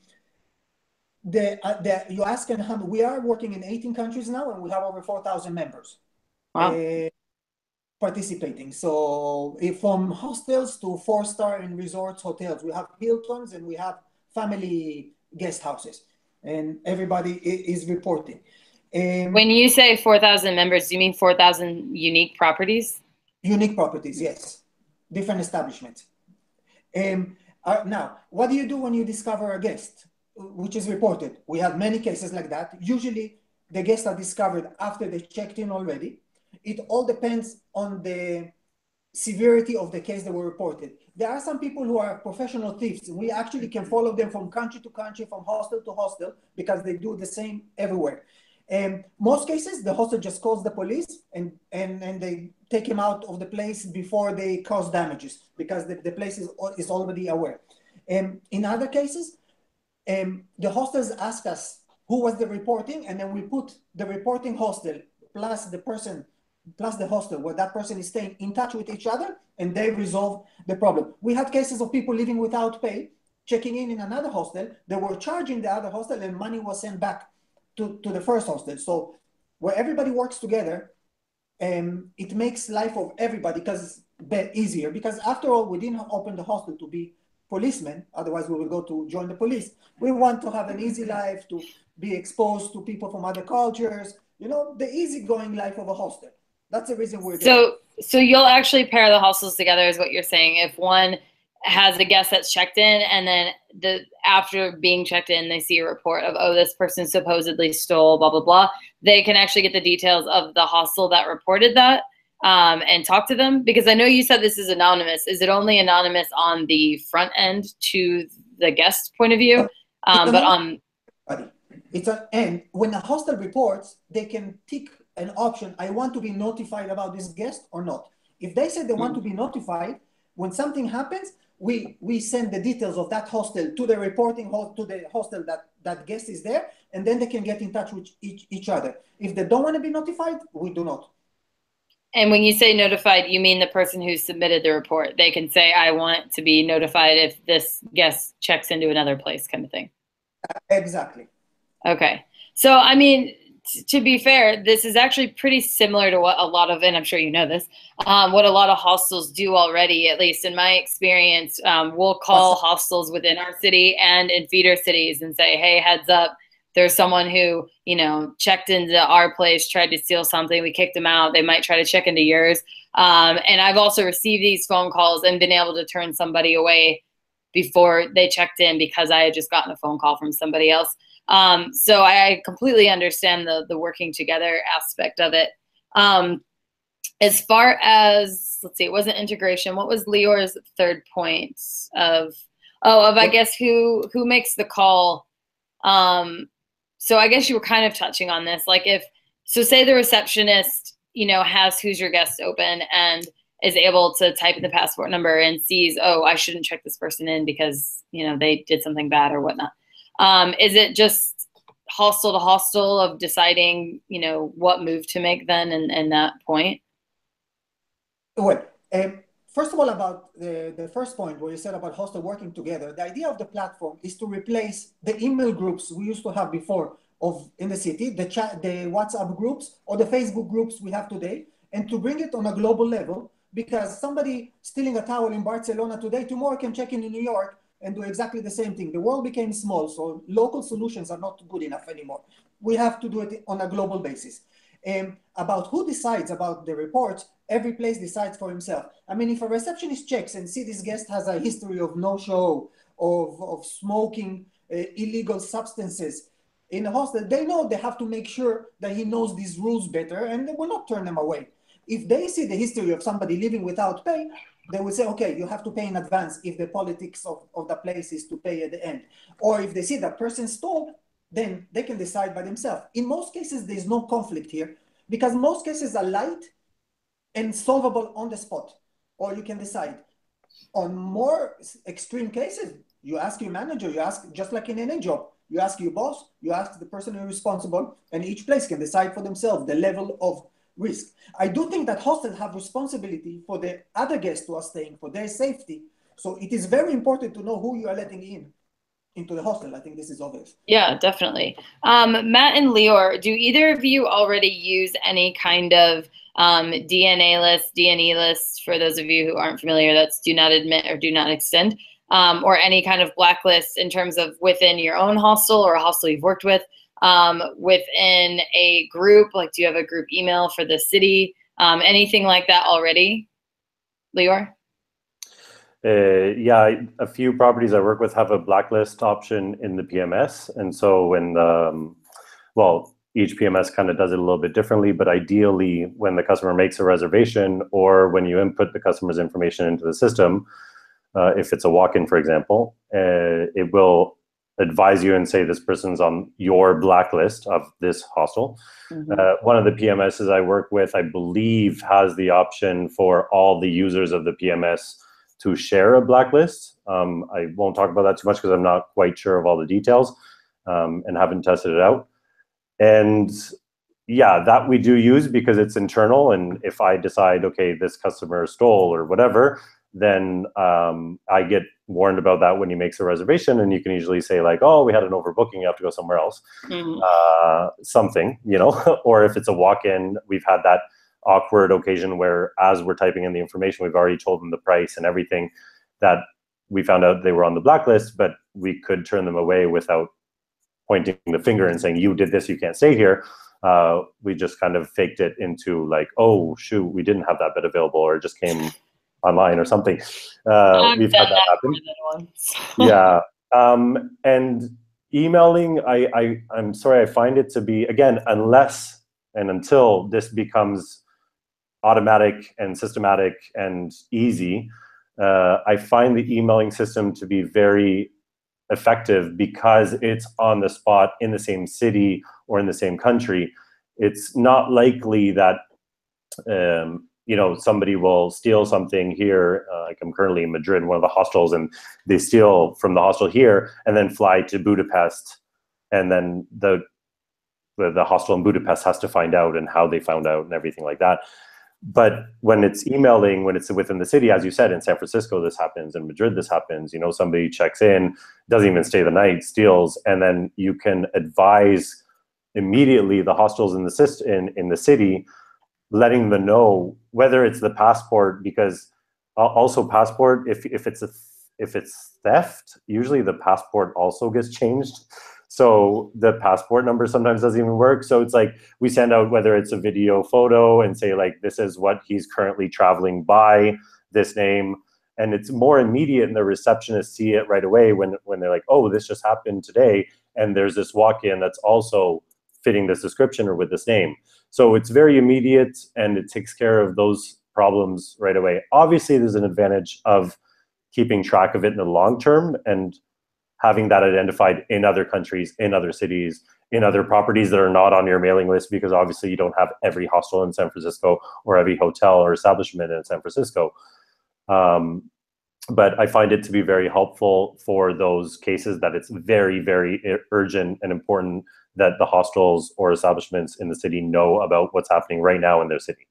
ask, and we are working in 18 countries now, and we have over 4,000 members. Wow. Participating. So from hostels to 4-star and resorts, hotels, we have Hiltons and we have family guest houses, and everybody is reporting. When you say 4,000 members, do you mean 4,000 unique properties? Unique properties, yes. Different establishments. Now, what do you do when you discover a guest which is reported? We have many cases like that. Usually the guests are discovered after they checked in already. It all depends on the severity of the case that were reported. There are some people who are professional thieves. We actually can follow them from country to country, from hostel to hostel, because they do the same everywhere. Most cases, the hostel just calls the police and they take him out of the place before they cause damages, because the place is already aware. In other cases, the hostels ask us who was the reporting, and then we put the reporting hostel plus the person plus the hostel where that person is staying in touch with each other and they resolve the problem. We had cases of people living without pay, checking in another hostel, they were charging the other hostel and money was sent back to the first hostel. So where everybody works together, it makes life of everybody easier, because after all, we didn't open the hostel to be policemen, otherwise we will go to join the police. We want to have an easy life, to be exposed to people from other cultures, you know, the easygoing life of a hostel. That's the reason we're there. So you'll actually pair the hostels together is what you're saying. If one has a guest that's checked in and then after being checked in, they see a report of, oh, this person supposedly stole blah, blah, blah, they can actually get the details of the hostel that reported that and talk to them. Because I know you said this is anonymous. Is it only anonymous on the front end to the guest point of view? And when a hostel reports, they can tick an option, I want to be notified about this guest or not. If they say they want to be notified, when something happens, we send the details of that hostel to the reporting to the hostel that guest is there, and then they can get in touch with each other. If they don't want to be notified, we do not. And when you say notified, you mean the person who submitted the report. They can say, I want to be notified if this guest checks into another place, kind of thing. Exactly. Okay. So, I mean, to be fair, this is actually pretty similar to what a lot of, and I'm sure you know this, what a lot of hostels do already, at least in my experience. We'll call hostels within our city and in feeder cities and say, hey, heads up, there's someone who, you know, checked into our place, tried to steal something, we kicked them out, they might try to check into yours. And I've also received these phone calls and been able to turn somebody away before they checked in because I had just gotten a phone call from somebody else. So I completely understand the working together aspect of it. As far as, let's see, it wasn't integration. What was Lior's third point I guess who makes the call? So I guess you were kind of touching on this. Like say the receptionist, you know, has Who's Your Guest open and is able to type in the passport number and sees, oh, I shouldn't check this person in because, you know, they did something bad or whatnot. Is it just hostel to hostel of deciding, you know, what move to make then and that point? Well, first of all, about the first point where you said about hostel working together, the idea of the platform is to replace the email groups we used to have before in the city, the WhatsApp groups or the Facebook groups we have today, and to bring it on a global level, because somebody stealing a towel in Barcelona today, tomorrow can check in New York and do exactly the same thing. The world became small, so local solutions are not good enough anymore. We have to do it on a global basis. About who decides about the reports, every place decides for himself. I mean, if a receptionist checks and see this guest has a history of no-show, of smoking illegal substances in a hostel, they know they have to make sure that he knows these rules better and they will not turn them away. If they see the history of somebody living without pay, they will say, okay, you have to pay in advance if the politics of the place is to pay at the end. Or if they see that person stole, then they can decide by themselves. In most cases, there's no conflict here because most cases are light and solvable on the spot, or you can decide. On more extreme cases, you ask your manager, you ask, just like in any job, you ask your boss, you ask the person who's responsible, and each place can decide for themselves the level of risk. I do think that hostels have responsibility for the other guests who are staying, for their safety. So it is very important to know who you are letting into the hostel. I think this is obvious. Yeah, definitely. Matt and Lior, do either of you already use any kind of DNA list, DNE list, for those of you who aren't familiar, that's do not admit or do not extend, or any kind of blacklist in terms of within your own hostel or a hostel you've worked with, within a group? Like, do you have a group email for the city? Anything like that already, Lior? Yeah, a few properties I work with have a blacklist option in the PMS. And so when each PMS kind of does it a little bit differently, but ideally when the customer makes a reservation or when you input the customer's information into the system, if it's a walk-in, for example, it will advise you and say this person's on your blacklist of this hostel. Mm-hmm. One of the PMSs I work with, I believe, has the option for all the users of the PMS to share a blacklist. I won't talk about that too much because I'm not quite sure of all the details and haven't tested it out. And yeah, that we do use because it's internal. And if I decide, okay, this customer stole or whatever, then I get warned about that when he makes a reservation, and you can usually say like, oh, we had an overbooking, you have to go somewhere else, something, you know. Or if it's a walk-in, we've had that awkward occasion where as we're typing in the information, we've already told them the price and everything, that we found out they were on the blacklist, but we could turn them away without pointing the finger and saying, you did this, you can't stay here. We just kind of faked it into like, oh, shoot, we didn't have that bed available, or it just came online or something. We've had that happen. Yeah. And emailing, I'm sorry, I find it to be, again, unless and until this becomes automatic and systematic and easy, I find the emailing system to be very effective because it's on the spot in the same city or in the same country. It's not likely that you know, somebody will steal something here. Like I'm currently in Madrid, one of the hostels, and they steal from the hostel here and then fly to Budapest, and then the hostel in Budapest has to find out and how they found out and everything like that. But when it's emailing, when it's within the city, as you said, in San Francisco, this happens. In Madrid, this happens. You know, somebody checks in, doesn't even stay the night, steals, and then you can advise immediately the hostels in the city, letting them know whether it's the passport, because also passport, if it's theft, usually the passport also gets changed. So the passport number sometimes doesn't even work. So it's like we send out whether it's a video photo and say like, this is what he's currently traveling by, this name. And it's more immediate, and the receptionists see it right away when they're like, oh, this just happened today, and there's this walk-in that's also fitting this description or with this name. So it's very immediate, and it takes care of those problems right away. Obviously, there's an advantage of keeping track of it in the long term and having that identified in other countries, in other cities, in other properties that are not on your mailing list, because obviously you don't have every hostel in San Francisco or every hotel or establishment in San Francisco. But I find it to be very helpful for those cases that it's very, very urgent and important that the hostels or establishments in the city know about what's happening right now in their city.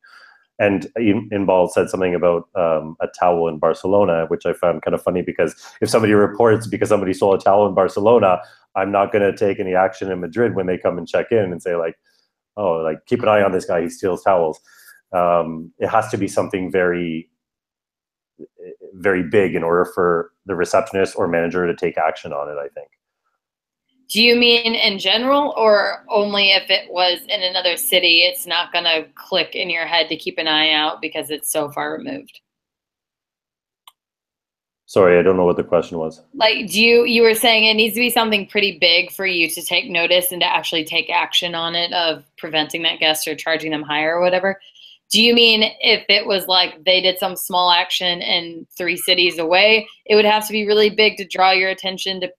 And Inbal said something about a towel in Barcelona, which I found kind of funny, because if somebody reports because somebody stole a towel in Barcelona, I'm not going to take any action in Madrid when they come and check in and say like, oh, like keep an eye on this guy, he steals towels. It has to be something very, very big in order for the receptionist or manager to take action on it, I think. Do you mean in general, or only if it was in another city, it's not going to click in your head to keep an eye out because it's so far removed? Sorry, I don't know what the question was. Like, you were saying it needs to be something pretty big for you to take notice and to actually take action on it of preventing that guest or charging them higher or whatever. Do you mean if it was like they did some small action in 3 cities away, it would have to be really big to draw your attention to,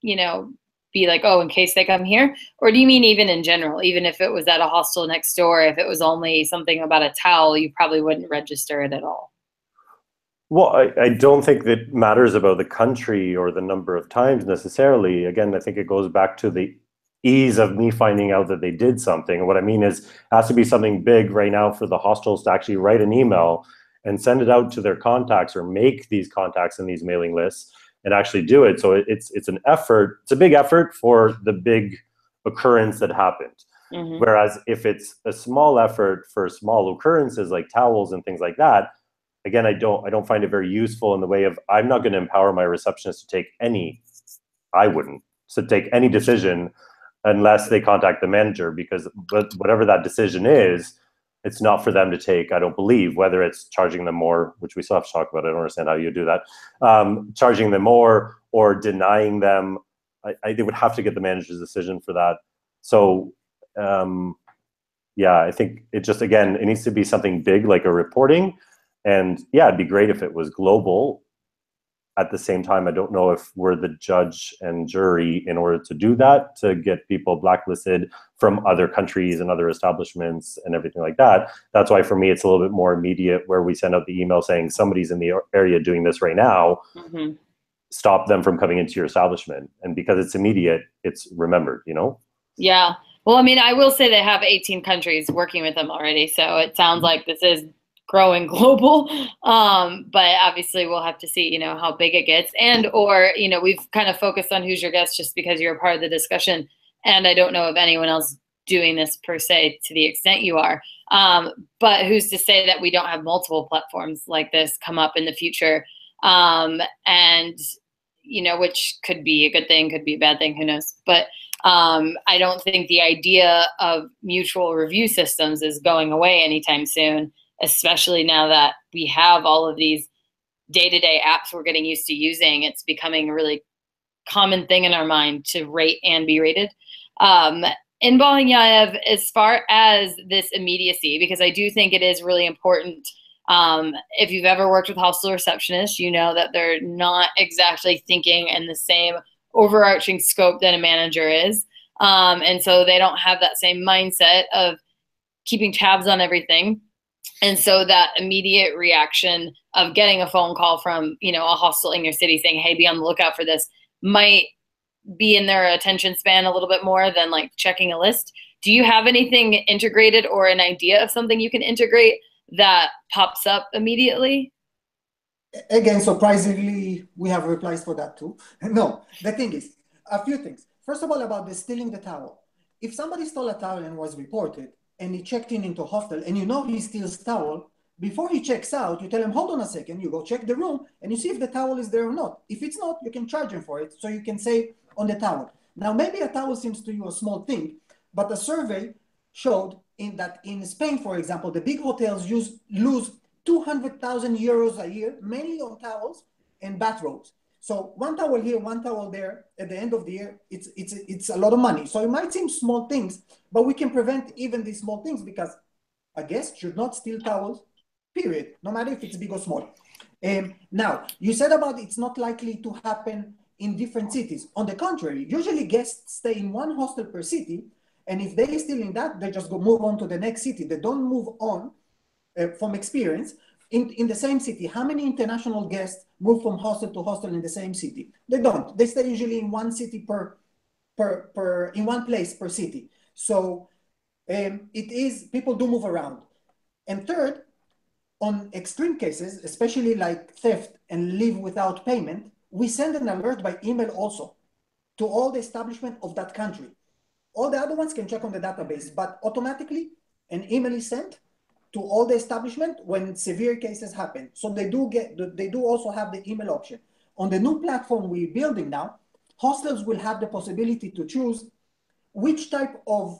you know, be like, oh, in case they come here? Or do you mean even in general, even if it was at a hostel next door, if it was only something about a towel, you probably wouldn't register it at all? Well, I don't think that matters about the country or the number of times necessarily. Again, I think it goes back to the ease of me finding out that they did something. And what I mean is, it has to be something big right now for the hostels to actually write an email and send it out to their contacts or make these contacts in these mailing lists and actually do it. So it's an effort. It's a big effort for the big occurrence that happened. Mm-hmm. Whereas if it's a small effort for small occurrences like towels and things like that, again, I don't find it very useful in the way of, I'm not going to empower my receptionist to take any decision unless they contact the manager, because whatever that decision is, it's not for them to take, I don't believe, whether it's charging them more, which we still have to talk about. I don't understand how you do that. Charging them more or denying them. They would have to get the manager's decision for that. So, yeah, I think it just, again, it needs to be something big like a reporting. And yeah, it'd be great if it was global. At the same time, I don't know if we're the judge and jury in order to do that, to get people blacklisted from other countries and other establishments and everything like that. That's why for me, it's a little bit more immediate, where we send out the email saying somebody's in the area doing this right now. Mm-hmm. Stop them from coming into your establishment. And because it's immediate, it's remembered, you know? Yeah. Well, I mean, I will say they have 18 countries working with them already, so it sounds like this is growing global. But obviously, we'll have to see, how big it gets, or we've kind of focused on Who's Your Guest just because you're a part of the discussion, and I don't know of anyone else doing this per se to the extent you are. But who's to say that we don't have multiple platforms like this come up in the future? And which could be a good thing, could be a bad thing, who knows? But I don't think the idea of mutual review systems is going away anytime soon, especially now that we have all of these day-to-day apps we're getting used to using. It's becoming a really common thing in our mind to rate and be rated. Inbal and Yaev, as far as this immediacy, because I do think it is really important. If you've ever worked with hostel receptionists, you know that they're not exactly thinking in the same overarching scope that a manager is. And so they don't have that same mindset of keeping tabs on everything. And so that immediate reaction of getting a phone call from, a hostel in your city saying, hey, be on the lookout for this, might be in their attention span a little bit more than like checking a list. Do you have anything integrated or an idea of something you can integrate that pops up immediately? Again, surprisingly, we have replies for that too. No, the thing is, a few things. First of all, about the stealing the towel. If somebody stole a towel and was reported, and he checked into hostel, and he steals towel, before he checks out, you tell him, hold on a second, you go check the room, and you see if the towel is there or not. If it's not, you can charge him for it, so you can save on the towel. Now, maybe a towel seems to you a small thing, but a survey showed that in Spain, for example, the big hotels lose 200,000 euros a year, mainly on towels and bathrobes. So one towel here, one towel there, at the end of the year, it's a lot of money. So it might seem small things, but we can prevent even these small things because a guest should not steal towels, period, no matter if it's big or small. Now, you said about it's not likely to happen in different cities. On the contrary, usually guests stay in one hostel per city, and if they steal in that, they just move on to the next city. They don't move on from experience. In the same city, how many international guests move from hostel to hostel in the same city? They don't. They stay usually in one city in one place per city. So people do move around. And third, on extreme cases, especially like theft and leave without payment, we send an alert by email also to all the establishment of that country. All the other ones can check on the database, but automatically an email is sent to all the establishment when severe cases happen. So they do also have the email option. On the new platform we're building now, hostels will have the possibility to choose which type of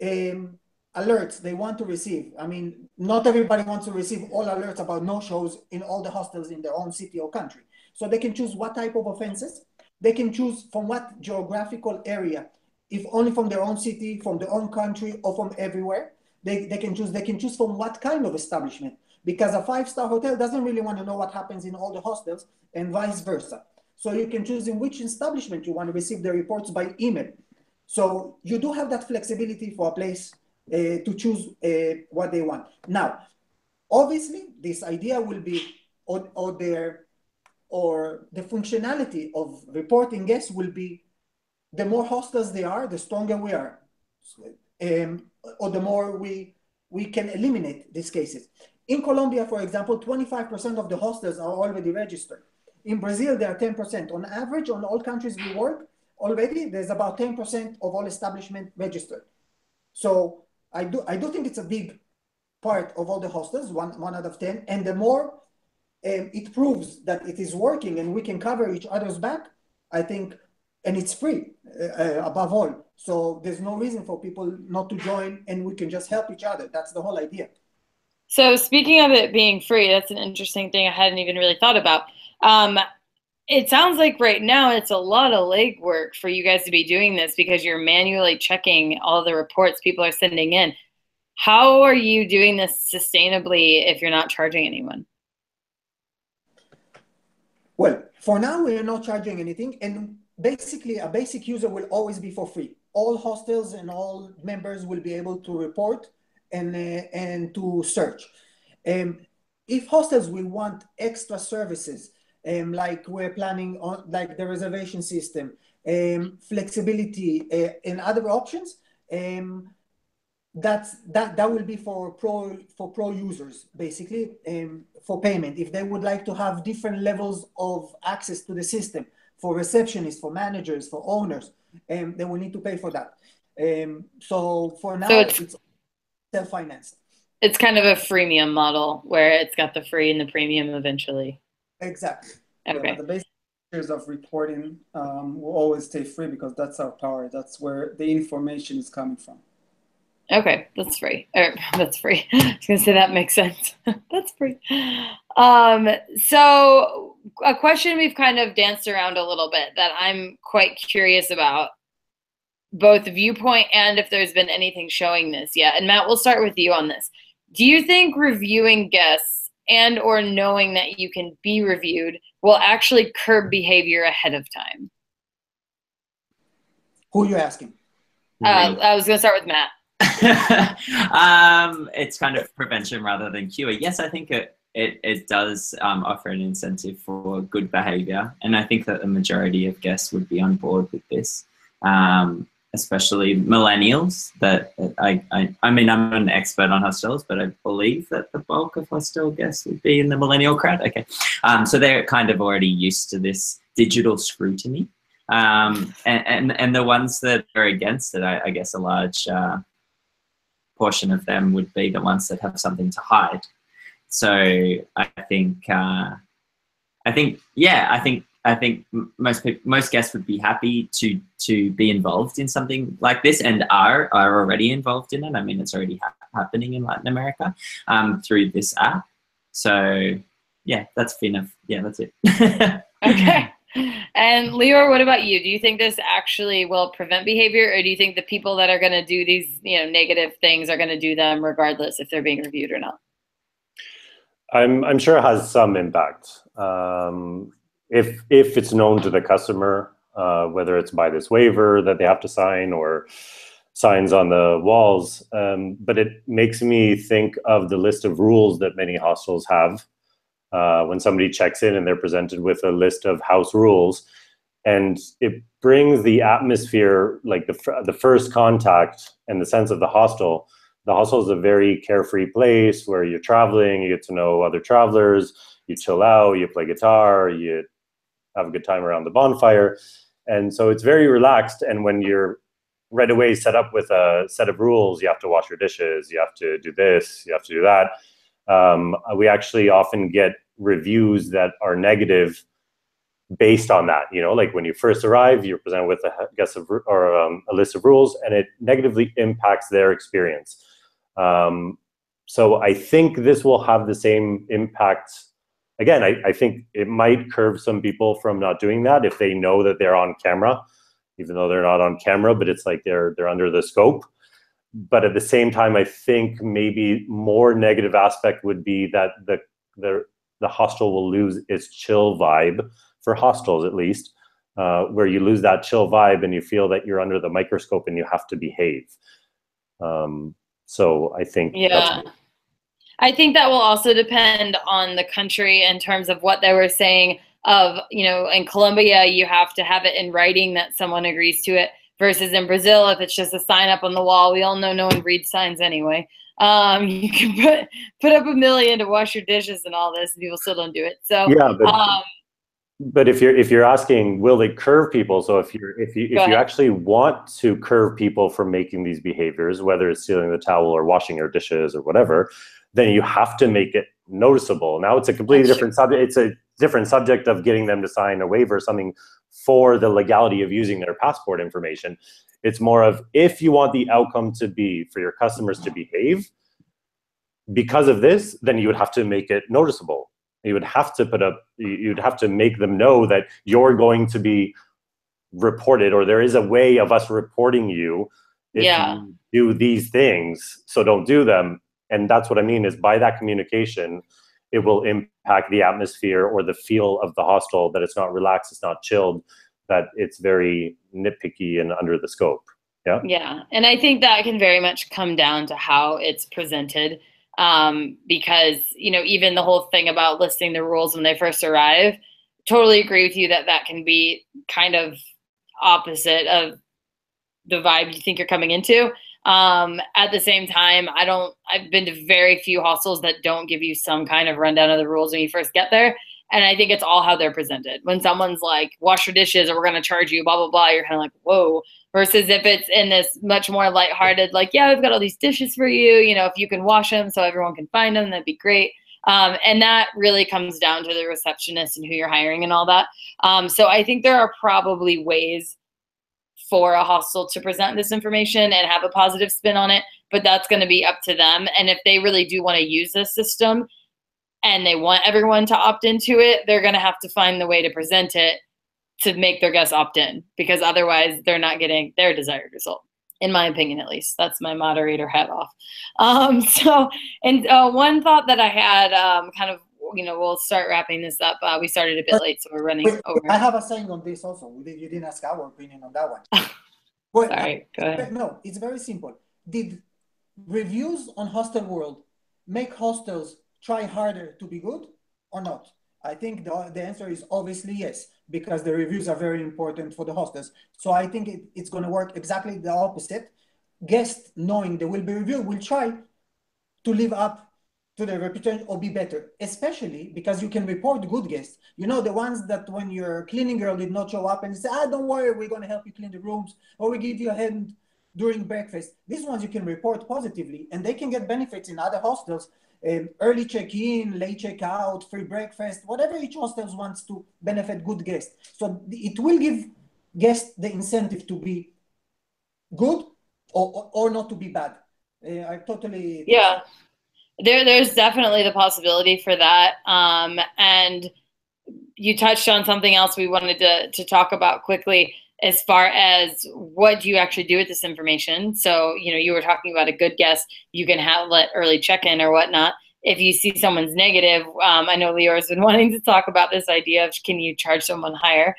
alerts they want to receive. I mean, not everybody wants to receive all alerts about no-shows in all the hostels in their own city or country. So they can choose what type of offenses. They can choose from what geographical area, if only from their own city, from their own country, or from everywhere. They can choose from what kind of establishment, because a 5-star hotel doesn't really want to know what happens in all the hostels and vice versa. So you can choose in which establishment you want to receive the reports by email. So you do have that flexibility for a place to choose what they want. Now, obviously, this idea will be, or the functionality of reporting guests will be, the more hostels they are, the stronger we are. Or the more we can eliminate these cases. In Colombia, for example, 25% of the hostels are already registered. In Brazil, they are 10%. On average, on all countries we work, already there's about 10% of all establishments registered. So I do think it's a big part of all the hostels, one out of 10. And the more it proves that it is working and we can cover each other's back, I think, and it's free above all. So there's no reason for people not to join, and we can just help each other. That's the whole idea. So speaking of it being free, that's an interesting thing I hadn't even really thought about. It sounds like right now it's a lot of legwork for you guys to be doing this because you're manually checking all the reports people are sending in. How are you doing this sustainably if you're not charging anyone? Well, for now, we're not charging anything. And basically, a basic user will always be for free. All hostels and all members will be able to report and to search. If hostels will want extra services, like we're planning on, like the reservation system, flexibility, and other options, that will be for pro users, basically, for payment. If they would like to have different levels of access to the system, for receptionists, for managers, for owners, they will need to pay for that. So for now, it's self-financed. It's kind of a freemium model where it's got the free and the premium eventually. Exactly. Okay. Yeah, but the basic features of reporting will always stay free because that's our power. That's where the information is coming from. Okay, that's free. That's free. I was gonna say that makes sense. That's free. So a question we've kind of danced around a little bit that I'm quite curious about, both viewpoint and if there's been anything showing this yet. And Matt, we'll start with you on this. Do you think reviewing guests and or knowing that you can be reviewed will actually curb behavior ahead of time? Who are you asking? I was gonna start with Matt. It's kind of prevention rather than cure. Yes, I think it does offer an incentive for good behavior, and I think that the majority of guests would be on board with this, especially millennials. That I mean, I'm an expert on hostels, but I believe that the bulk of hostel guests would be in the millennial crowd. Okay, so they're kind of already used to this digital scrutiny, and the ones that are against it, I guess a large portion of them would be the ones that have something to hide. So I think most guests would be happy to be involved in something like this, and are already involved in it. I mean, it's already happening in Latin America through this app. So yeah, that's enough. Yeah, that's it. Okay. And Lior, what about you? Do you think this actually will prevent behavior, or do you think the people that are going to do these, negative things are going to do them regardless if they're being reviewed or not? I'm sure it has some impact. If it's known to the customer, whether it's by this waiver that they have to sign or signs on the walls, but it makes me think of the list of rules that many hostels have. When somebody checks in and they're presented with a list of house rules, and it brings the atmosphere, like the first contact and the sense of the hostel. The hostel is a very carefree place where you're traveling, you get to know other travelers, you chill out, you play guitar, you have a good time around the bonfire. And so it's very relaxed. And when you're right away set up with a set of rules, you have to wash your dishes, you have to do this, you have to do that. We actually often get reviews that are negative based on that. Like when you first arrive, you're presented with a list of rules, and it negatively impacts their experience. So I think this will have the same impact. Again, I think it might curb some people from not doing that if they know that they're on camera, even though they're not on camera, but it's like they're under the scope. But at the same time, I think maybe more negative aspect would be that the hostel will lose its chill vibe, for hostels at least, where you lose that chill vibe and you feel that you're under the microscope and you have to behave. So I think I think that will also depend on the country in terms of what they were saying of, in Colombia, you have to have it in writing that someone agrees to it. Versus in Brazil, if it's just a sign up on the wall, we all know no one reads signs anyway. You can put up $1 million to wash your dishes and all this, and people still don't do it. So yeah, but if you're asking, will they curve people? So if you actually want to curve people from making these behaviors, whether it's stealing the towel or washing your dishes or whatever, then you have to make it noticeable. Now it's a completely different subject. It's a different subject of getting them to sign a waiver or something for the legality of using their passport information. It's more of, if you want the outcome to be for your customers to behave because of this, then you would have to make it noticeable. You would have to make them know that you're going to be reported, or there is a way of us reporting you if you do these things, so don't do them. And that's what I mean, is by that communication, it will impact the atmosphere or the feel of the hostel, that it's not relaxed, it's not chilled, that it's very nitpicky and under the scope. Yeah. Yeah. And I think that can very much come down to how it's presented. Because, even the whole thing about listing the rules when they first arrive, totally agree with you that can be kind of opposite of the vibe you think you're coming into. At the same time, I've been to very few hostels that don't give you some kind of rundown of the rules when you first get there. And I think it's all how they're presented. When someone's like, wash your dishes or we're going to charge you, blah, blah, blah, you're kind of like, whoa. Versus if it's in this much more lighthearted, like, yeah, we've got all these dishes for you. You know, if you can wash them so everyone can find them, that'd be great. And that really comes down to the receptionist and who you're hiring and all that. So I think there are probably ways for a hostel to present this information and have a positive spin on it, but that's going to be up to them. And if they really do want to use this system and they want everyone to opt into it, they're going to have to find the way to present it to make their guests opt in, because otherwise they're not getting their desired result, in my opinion, at least. That's my moderator hat off. One thought that I had, kind of, you know, we'll start wrapping this up. We started a bit late, so we're running over. I have a saying on this also. You didn't ask our opinion on that one. Well, sorry, go ahead. No, it's very simple. Did reviews on Hostel World make hostels try harder to be good or not? I think the answer is obviously yes, because the reviews are very important for the hostels. So I think it's going to work exactly the opposite. Guests, knowing they will be reviewed, will try to live up to their reputation or be better, especially because you can report good guests. You know, the ones that when your cleaning girl did not show up and say, don't worry, we're going to help you clean the rooms, or we give you a hand during breakfast. These ones you can report positively, and they can get benefits in other hostels. Early check-in, late check-out, free breakfast, whatever each hostel wants to benefit good guests. So it will give guests the incentive to be good or not to be bad. I totally... Yeah, there's definitely the possibility for that. And you touched on something else we wanted to talk about quickly, as far as what do you actually do with this information. So, you know, you were talking about a good guest, you can let early check-in or whatnot. If you see someone's negative, I know Lior's been wanting to talk about this idea of can you charge someone higher?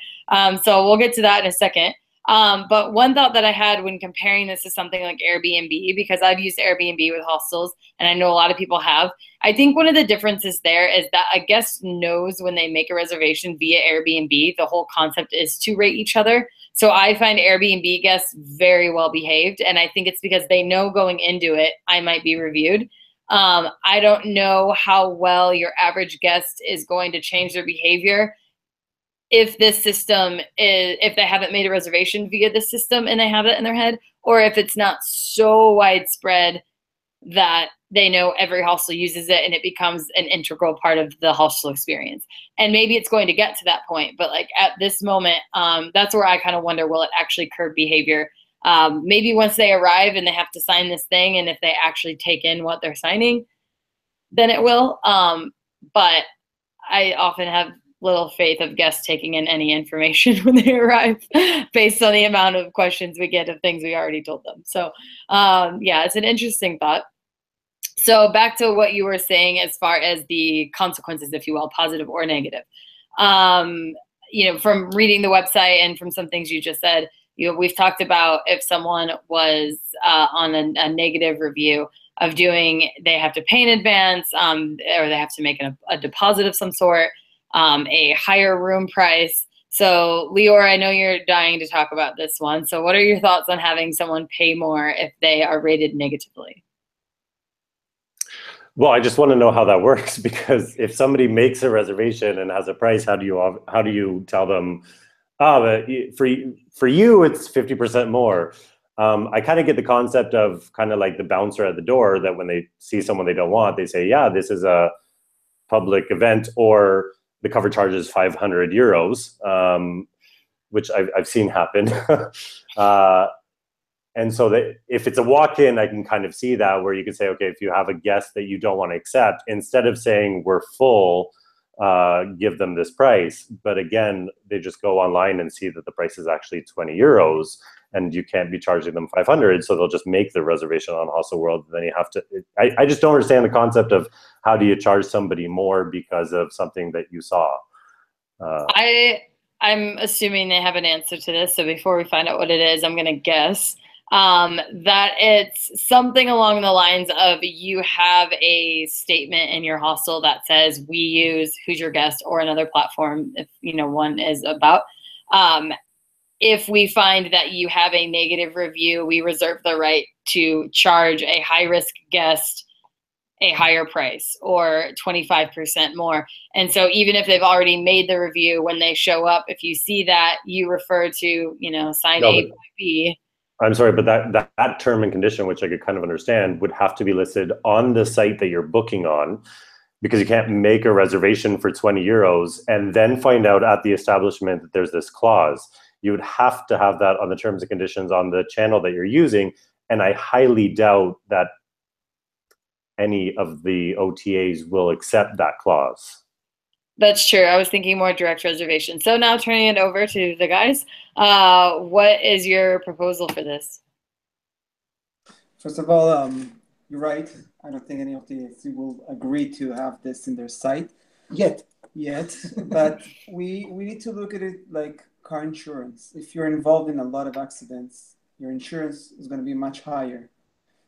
So we'll get to that in a second. But one thought that I had when comparing this to something like Airbnb, because I've used Airbnb with hostels, and I know a lot of people have, I think one of the differences there is that a guest knows when they make a reservation via Airbnb, the whole concept is to rate each other. So I find Airbnb guests very well behaved, and I think it's because they know going into it, I might be reviewed. I don't know how well your average guest is going to change their behavior if this system is, if they haven't made a reservation via the system and they have it in their head, or if it's not so widespread that they know every hostel uses it and it becomes an integral part of the hostel experience. And maybe it's going to get to that point, but like at this moment, that's where I kind of wonder, will it actually curb behavior? Maybe once they arrive and they have to sign this thing, and if they actually take in what they're signing, then it will. But I often have little faith of guests taking in any information when they arrive based on the amount of questions we get of things we already told them. So yeah, it's an interesting thought. So back to what you were saying as far as the consequences, if you will, positive or negative. You know, from reading the website and from some things you just said, you know, we've talked about if someone was on a negative review of doing, they have to pay in advance, or they have to make a deposit of some sort, a higher room price. So Lior, I know you're dying to talk about this one. So what are your thoughts on having someone pay more if they are rated negatively? Well, I just want to know how that works, because if somebody makes a reservation and has a price, how do you tell them, for you it's 50% more? I kind of get the concept of kind of like the bouncer at the door, that when they see someone they don't want, they say, yeah, this is a public event, or the cover charge is 500 euros, which I've seen happen. And so that if it's a walk-in, I can kind of see that, where you can say, okay, if you have a guest that you don't want to accept, instead of saying we're full, give them this price. But again, they just go online and see that the price is actually 20 euros and you can't be charging them 500. So they'll just make the reservation on Hostel World. Then you have to, I just don't understand the concept of how do you charge somebody more because of something that you saw. I'm assuming they have an answer to this. So before we find out what it is, I'm going to guess that it's something along the lines of, you have a statement in your hostel that says we use Who's Your Guest or another platform, if you know one is about, if we find that you have a negative review, we reserve the right to charge a high-risk guest a higher price or 25% more. And so even if they've already made the review, when they show up, if you see that, you refer to, sign A, B. I'm sorry, but that term and condition, which I could kind of understand, would have to be listed on the site that you're booking on, because you can't make a reservation for 20 euros and then find out at the establishment that there's this clause. You would have to have that on the terms and conditions on the channel that you're using. And I highly doubt that any of the OTAs will accept that clause. That's true. I was thinking more direct reservation. So now turning it over to the guys, what is your proposal for this? First of all, you're right. I don't think any of the OTAs will agree to have this in their site yet. But we need to look at it like car insurance. If you're involved in a lot of accidents, your insurance is going to be much higher.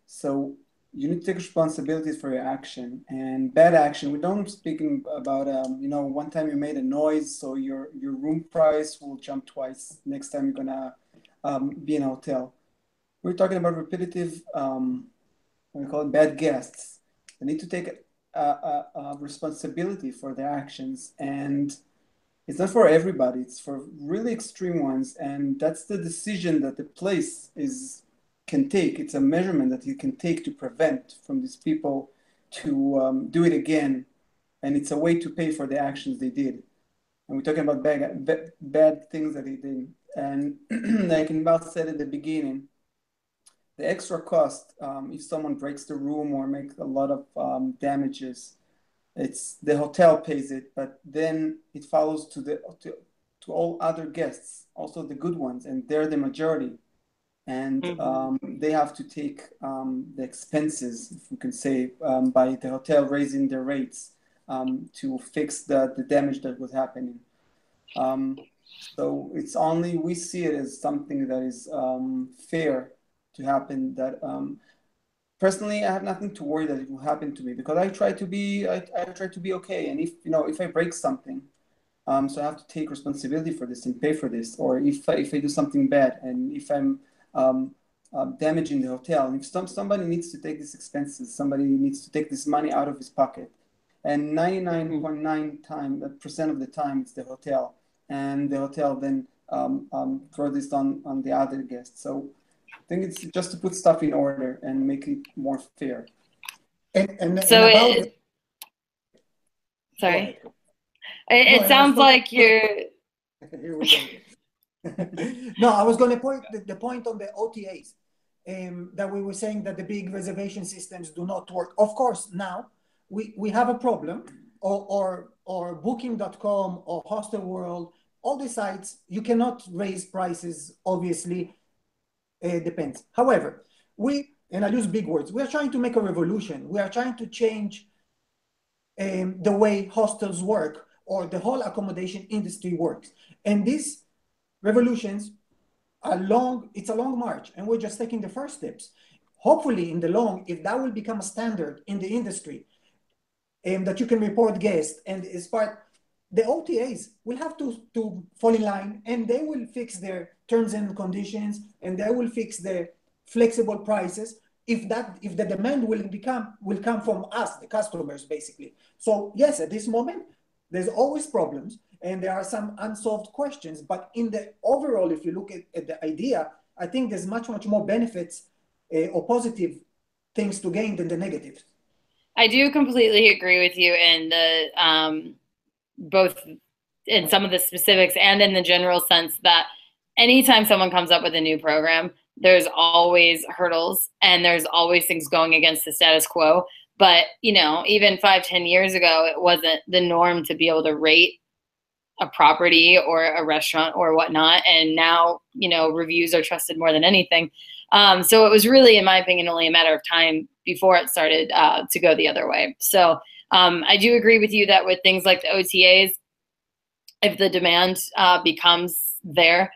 So you need to take responsibilities for your action, and bad action. We don't speaking about one time you made a noise, so your room price will jump twice. Next time you're gonna be in a hotel. We're talking about repetitive, we call it bad guests. They need to take a responsibility for their actions, and it's not for everybody. It's for really extreme ones, and that's the decision that the place can take. It's a measurement that you can take to prevent from these people to do it again, and it's a way to pay for the actions they did. And we're talking about bad things that they did. And like Inbal said at the beginning, the extra cost, if someone breaks the room or makes a lot of damages, it's the hotel pays it, but then it follows to all other guests, also the good ones, and they're the majority. And they have to take the expenses, if we can say, by the hotel raising their rates to fix the damage that was happening. So it's only, we see it as something that is fair to happen. That personally, I have nothing to worry that it will happen to me, because I try to be okay. And if I break something, so I have to take responsibility for this and pay for this. Or if I do something bad, and if I'm damaging the hotel, and if somebody needs to take these expenses, somebody needs to take this money out of his pocket, and 99.9% of the time it's the hotel, and the hotel then throw this on the other guests. So I think it's just to put stuff in order and make it more fair. Sorry, it sounds like you're. Here we go. No, I was going to point the point on the OTAs, that we were saying that the big reservation systems do not work. Of course, now we have a problem, or Booking.com or Hostel World, all the sites, you cannot raise prices, obviously, depends. However, and I use big words, we are trying to make a revolution. We are trying to change the way hostels work, or the whole accommodation industry works. And these revolutions it's a long march, and we're just taking the first steps. Hopefully in the long, if that will become a standard in the industry, that you can report guests, and as part, the OTAs will have to fall in line, and they will fix their terms and conditions, and they will fix their flexible prices if the demand will come from us, the customers, basically. So yes, at this moment, there's always problems, and there are some unsolved questions. But in the overall, if you look at the idea, I think there's much more benefits or positive things to gain than the negatives. I do completely agree with you in the both in some of the specifics and in the general sense that anytime someone comes up with a new program, there's always hurdles and there's always things going against the status quo. But, even 5-10 years ago, it wasn't the norm to be able to rate a property or a restaurant or whatnot. And now, reviews are trusted more than anything. So it was really, in my opinion, only a matter of time before it started to go the other way. So I do agree with you that with things like the OTAs, if the demand becomes there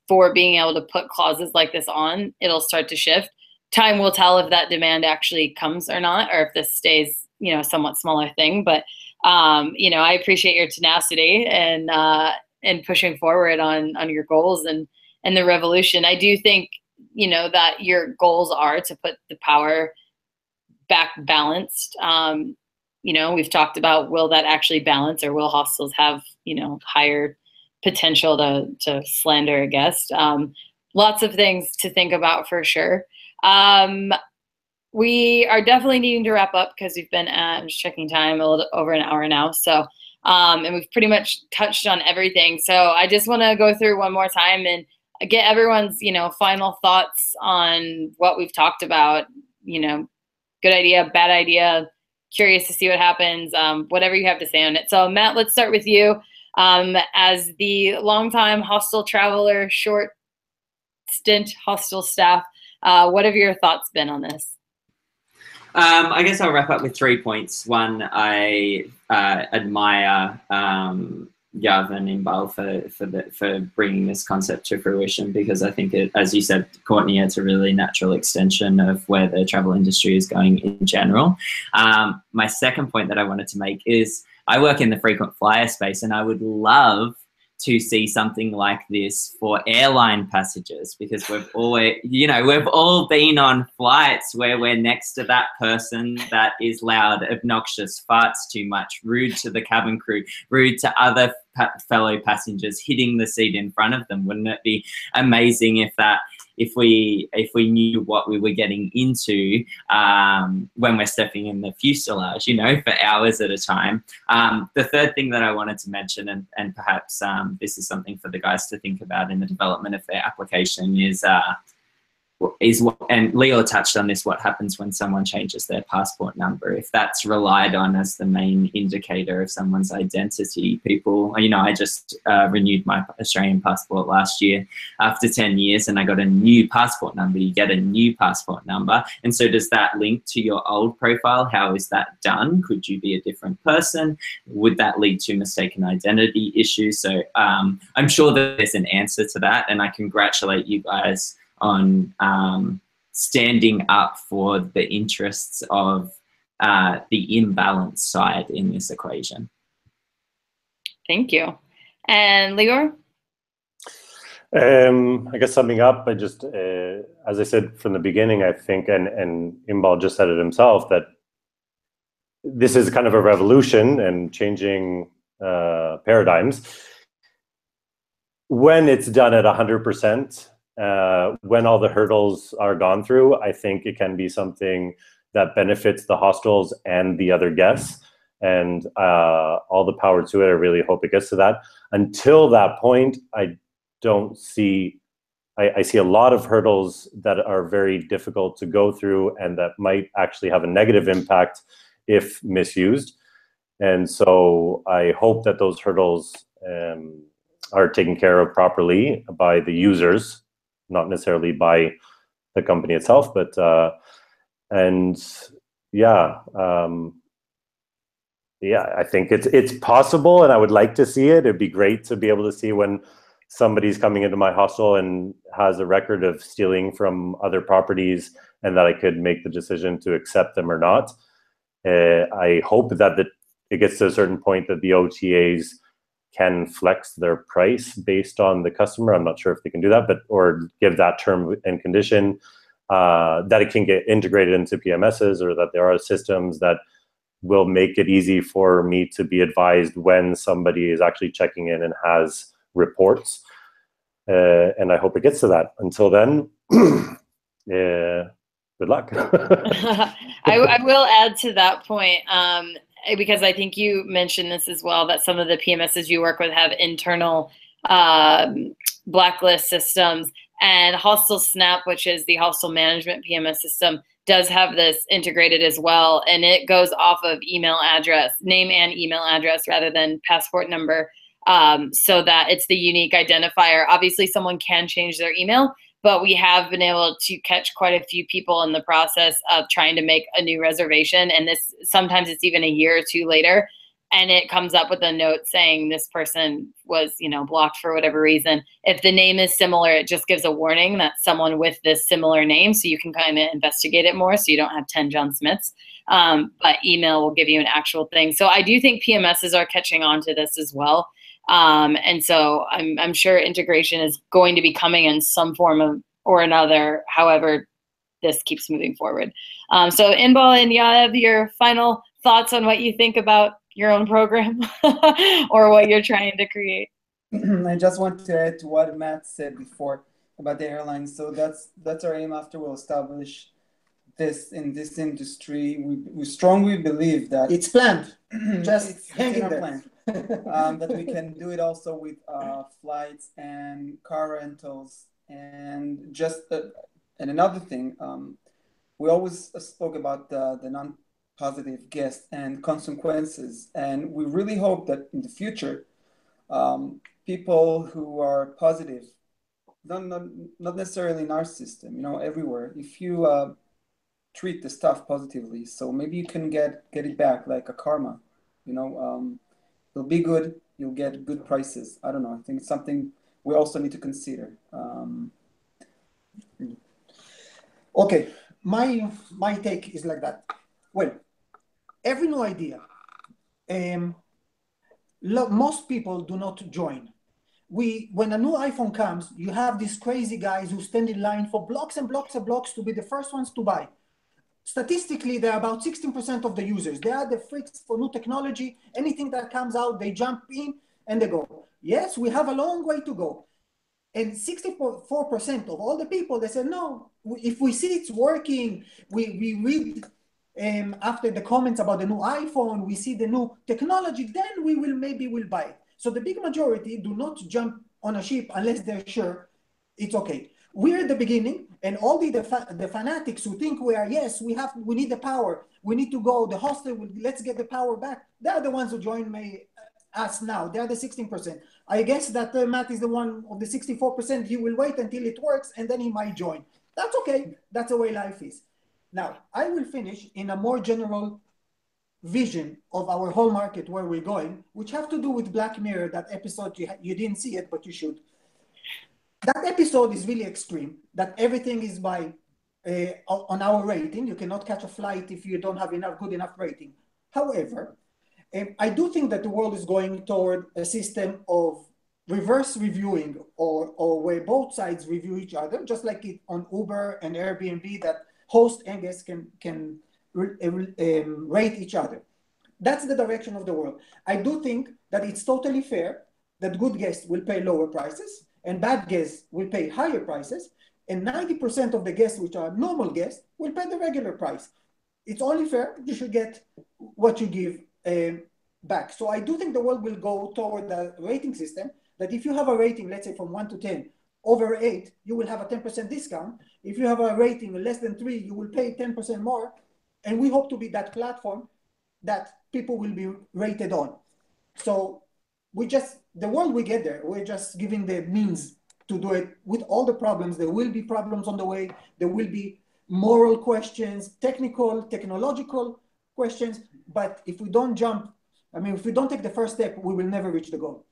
for being able to put clauses like this on, it'll start to shift. Time will tell if that demand actually comes or not, or if this stays, somewhat smaller thing. But, I appreciate your tenacity and and pushing forward on your goals and the revolution. I do think, you know, that your goals are to put the power back balanced. You know, we've talked about, will that actually balance, or will hostels have, you know, higher potential to slander a guest? Lots of things to think about for sure. We are definitely needing to wrap up because we've been at, I'm just checking time, a little over an hour now. So, and we've pretty much touched on everything. So I just want to go through one more time and get everyone's, you know, final thoughts on what we've talked about. You know, good idea, bad idea, curious to see what happens, whatever you have to say on it. So Matt, let's start with you. As the longtime hostel traveler, short stint hostel staff, what have your thoughts been on this? I guess I'll wrap up with 3 points. One, I admire Yav and Imbal for bringing this concept to fruition, because I think it, as you said, Courtney, it's a really natural extension of where the travel industry is going in general. My second point that I wanted to make is I work in the frequent flyer space, and I would love to see something like this for airline passengers, because we've always, you know, we've all been on flights where we're next to that person that is loud, obnoxious, farts too much, rude to the cabin crew, rude to other fellow passengers, hitting the seat in front of them. Wouldn't it be amazing if we knew what we were getting into when we're stepping in the fuselage, you know, for hours at a time. The third thing that I wanted to mention, and perhaps this is something for the guys to think about in the development of their application, is what, and Leo touched on this, what happens when someone changes their passport number. If that's relied on as the main indicator of someone's identity, people, you know, I just renewed my Australian passport last year after 10 years, and I got a new passport number. You get a new passport number. And so does that link to your old profile? How is that done? Could you be a different person? Would that lead to mistaken identity issues? So I'm sure that there's an answer to that, and I congratulate you guys on standing up for the interests of the imbalanced side in this equation. Thank you. And Lior? I guess summing up, I just, as I said from the beginning, I think, and Imbal just said it himself, that this is kind of a revolution and changing paradigms. When it's done at 100%, when all the hurdles are gone through, I think it can be something that benefits the hostels and the other guests, and all the power to it. I really hope it gets to that. Until that point, I don't see, I see a lot of hurdles that are very difficult to go through and that might actually have a negative impact if misused. And so I hope that those hurdles are taken care of properly by the users, not necessarily by the company itself, but and yeah, I think it's possible, and I would like to see it. It'd be great to be able to see when somebody's coming into my hostel and has a record of stealing from other properties, and that I could make the decision to accept them or not. I hope that it gets to a certain point that the OTAs can flex their price based on the customer. I'm not sure if they can do that, or give that term and condition, that it can get integrated into PMSs, or that there are systems that will make it easy for me to be advised when somebody is actually checking in and has reports. And I hope it gets to that. Until then, good luck. I will add to that point, because I think you mentioned this as well, that some of the PMSs you work with have internal blacklist systems, and Hostel Snap, which is the hostel management PMS system, does have this integrated as well, and it goes off of email address, name and email address rather than passport number, so that it's the unique identifier. Obviously, someone can change their email, but we have been able to catch quite a few people in the process of trying to make a new reservation. And this, sometimes it's even a year or two later, and it comes up with a note saying this person was, you know, blocked for whatever reason. If the name is similar, it just gives a warning that someone with this similar name, so you can kind of investigate it more, so you don't have 10 John Smiths. But email will give you an actual thing. So I do think PMSs are catching on to this as well. And so I'm sure integration is going to be coming in some form of or another, however this keeps moving forward. So Inbal and Yaev, your final thoughts on what you think about your own program or what you're trying to create? I just want to add to what Matt said before about the airlines. So that's our aim after we'll establish this in this industry. We strongly believe that it's planned. Just it's hanging in our there. plan. That we can do it also with flights and car rentals and just and another thing. We always spoke about the non-positive guests and consequences, and we really hope that in the future, people who are positive, not necessarily in our system, you know, everywhere. If you treat the stuff positively, so maybe you can get it back like a karma, you know. It'll be good. You'll get good prices. I don't know. I think it's something we also need to consider. Okay, my take is like that. Well, every new idea, most people do not join. When a new iPhone comes, you have these crazy guys who stand in line for blocks and blocks and blocks to be the first ones to buy. Statistically, they're about 16% of the users. They are the freaks for new technology. Anything that comes out, they jump in and they go. Yes, we have a long way to go. And 64% of all the people, they said, no, if we see it's working, we read after the comments about the new iPhone, we see the new technology, then maybe we'll buy it. So the big majority do not jump on a ship unless they're sure it's okay. We're at the beginning, and all the fanatics who think we need the power, we need to go, the hostel, let's get the power back. They're the ones who join us now. They're the 16%. I guess that Matt is the one of the 64%. He will wait until it works, and then he might join. That's okay. That's the way life is. Now, I will finish in a more general vision of our whole market, where we're going, which have to do with Black Mirror, that episode. You didn't see it, but you should. That episode is really extreme, that everything is by on our rating. You cannot catch a flight if you don't have good enough rating. However, I do think that the world is going toward a system of reverse reviewing, or where both sides review each other, just like it on Uber and Airbnb, that host and guests can rate each other. That's the direction of the world. I do think that it's totally fair that good guests will pay lower prices and bad guests will pay higher prices, and 90% of the guests, which are normal guests, will pay the regular price. It's only fair. You should get what you give back. So I do think the world will go toward a rating system that if you have a rating, let's say from 1 to 10, over 8, you will have a 10% discount. If you have a rating less than 3, you will pay 10% more. And we hope to be that platform that people will be rated on. So the world we get there, we're just giving the means to do it with all the problems. There will be problems on the way. There will be moral questions, technological questions. But if we don't if we don't take the first step, we will never reach the goal.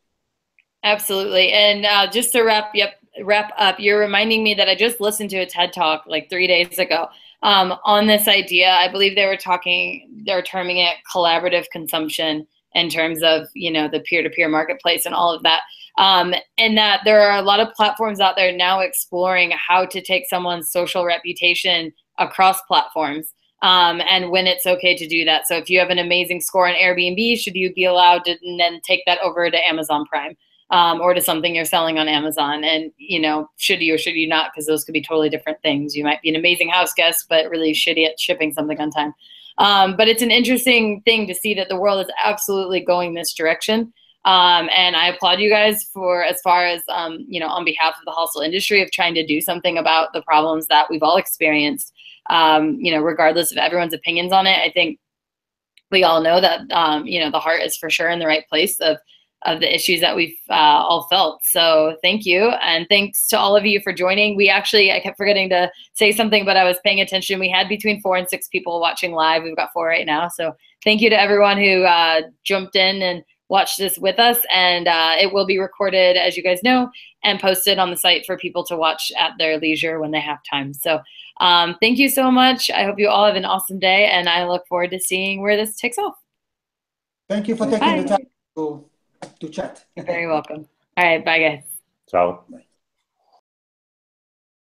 Absolutely. And just to wrap up, you're reminding me that I just listened to a TED Talk like 3 days ago on this idea. I believe they were terming it collaborative consumption in terms of, the peer-to-peer marketplace and all of that. And that there are a lot of platforms out there now exploring how to take someone's social reputation across platforms. And when it's okay to do that. So if you have an amazing score on Airbnb, should you be allowed to then take that over to Amazon Prime? Or to something you're selling on Amazon, and should you or should you not? Because those could be totally different things. You might be an amazing house guest, but really shitty at shipping something on time. But it's an interesting thing to see that the world is absolutely going this direction. And I applaud you guys for, as far as on behalf of the hostel industry, of trying to do something about the problems that we've all experienced. Regardless of everyone's opinions on it, I think we all know that the heart is for sure in the right place of the issues that we've all felt. So thank you. And thanks to all of you for joining. I kept forgetting to say something, but I was paying attention. We had between 4 and 6 people watching live. We've got 4 right now. So thank you to everyone who jumped in and watched this with us. And it will be recorded, as you guys know, and posted on the site for people to watch at their leisure when they have time. So thank you so much. I hope you all have an awesome day, and I look forward to seeing where this takes off. Thank you for taking the time to to chat. You're very welcome. All right, bye guys. Ciao. Bye.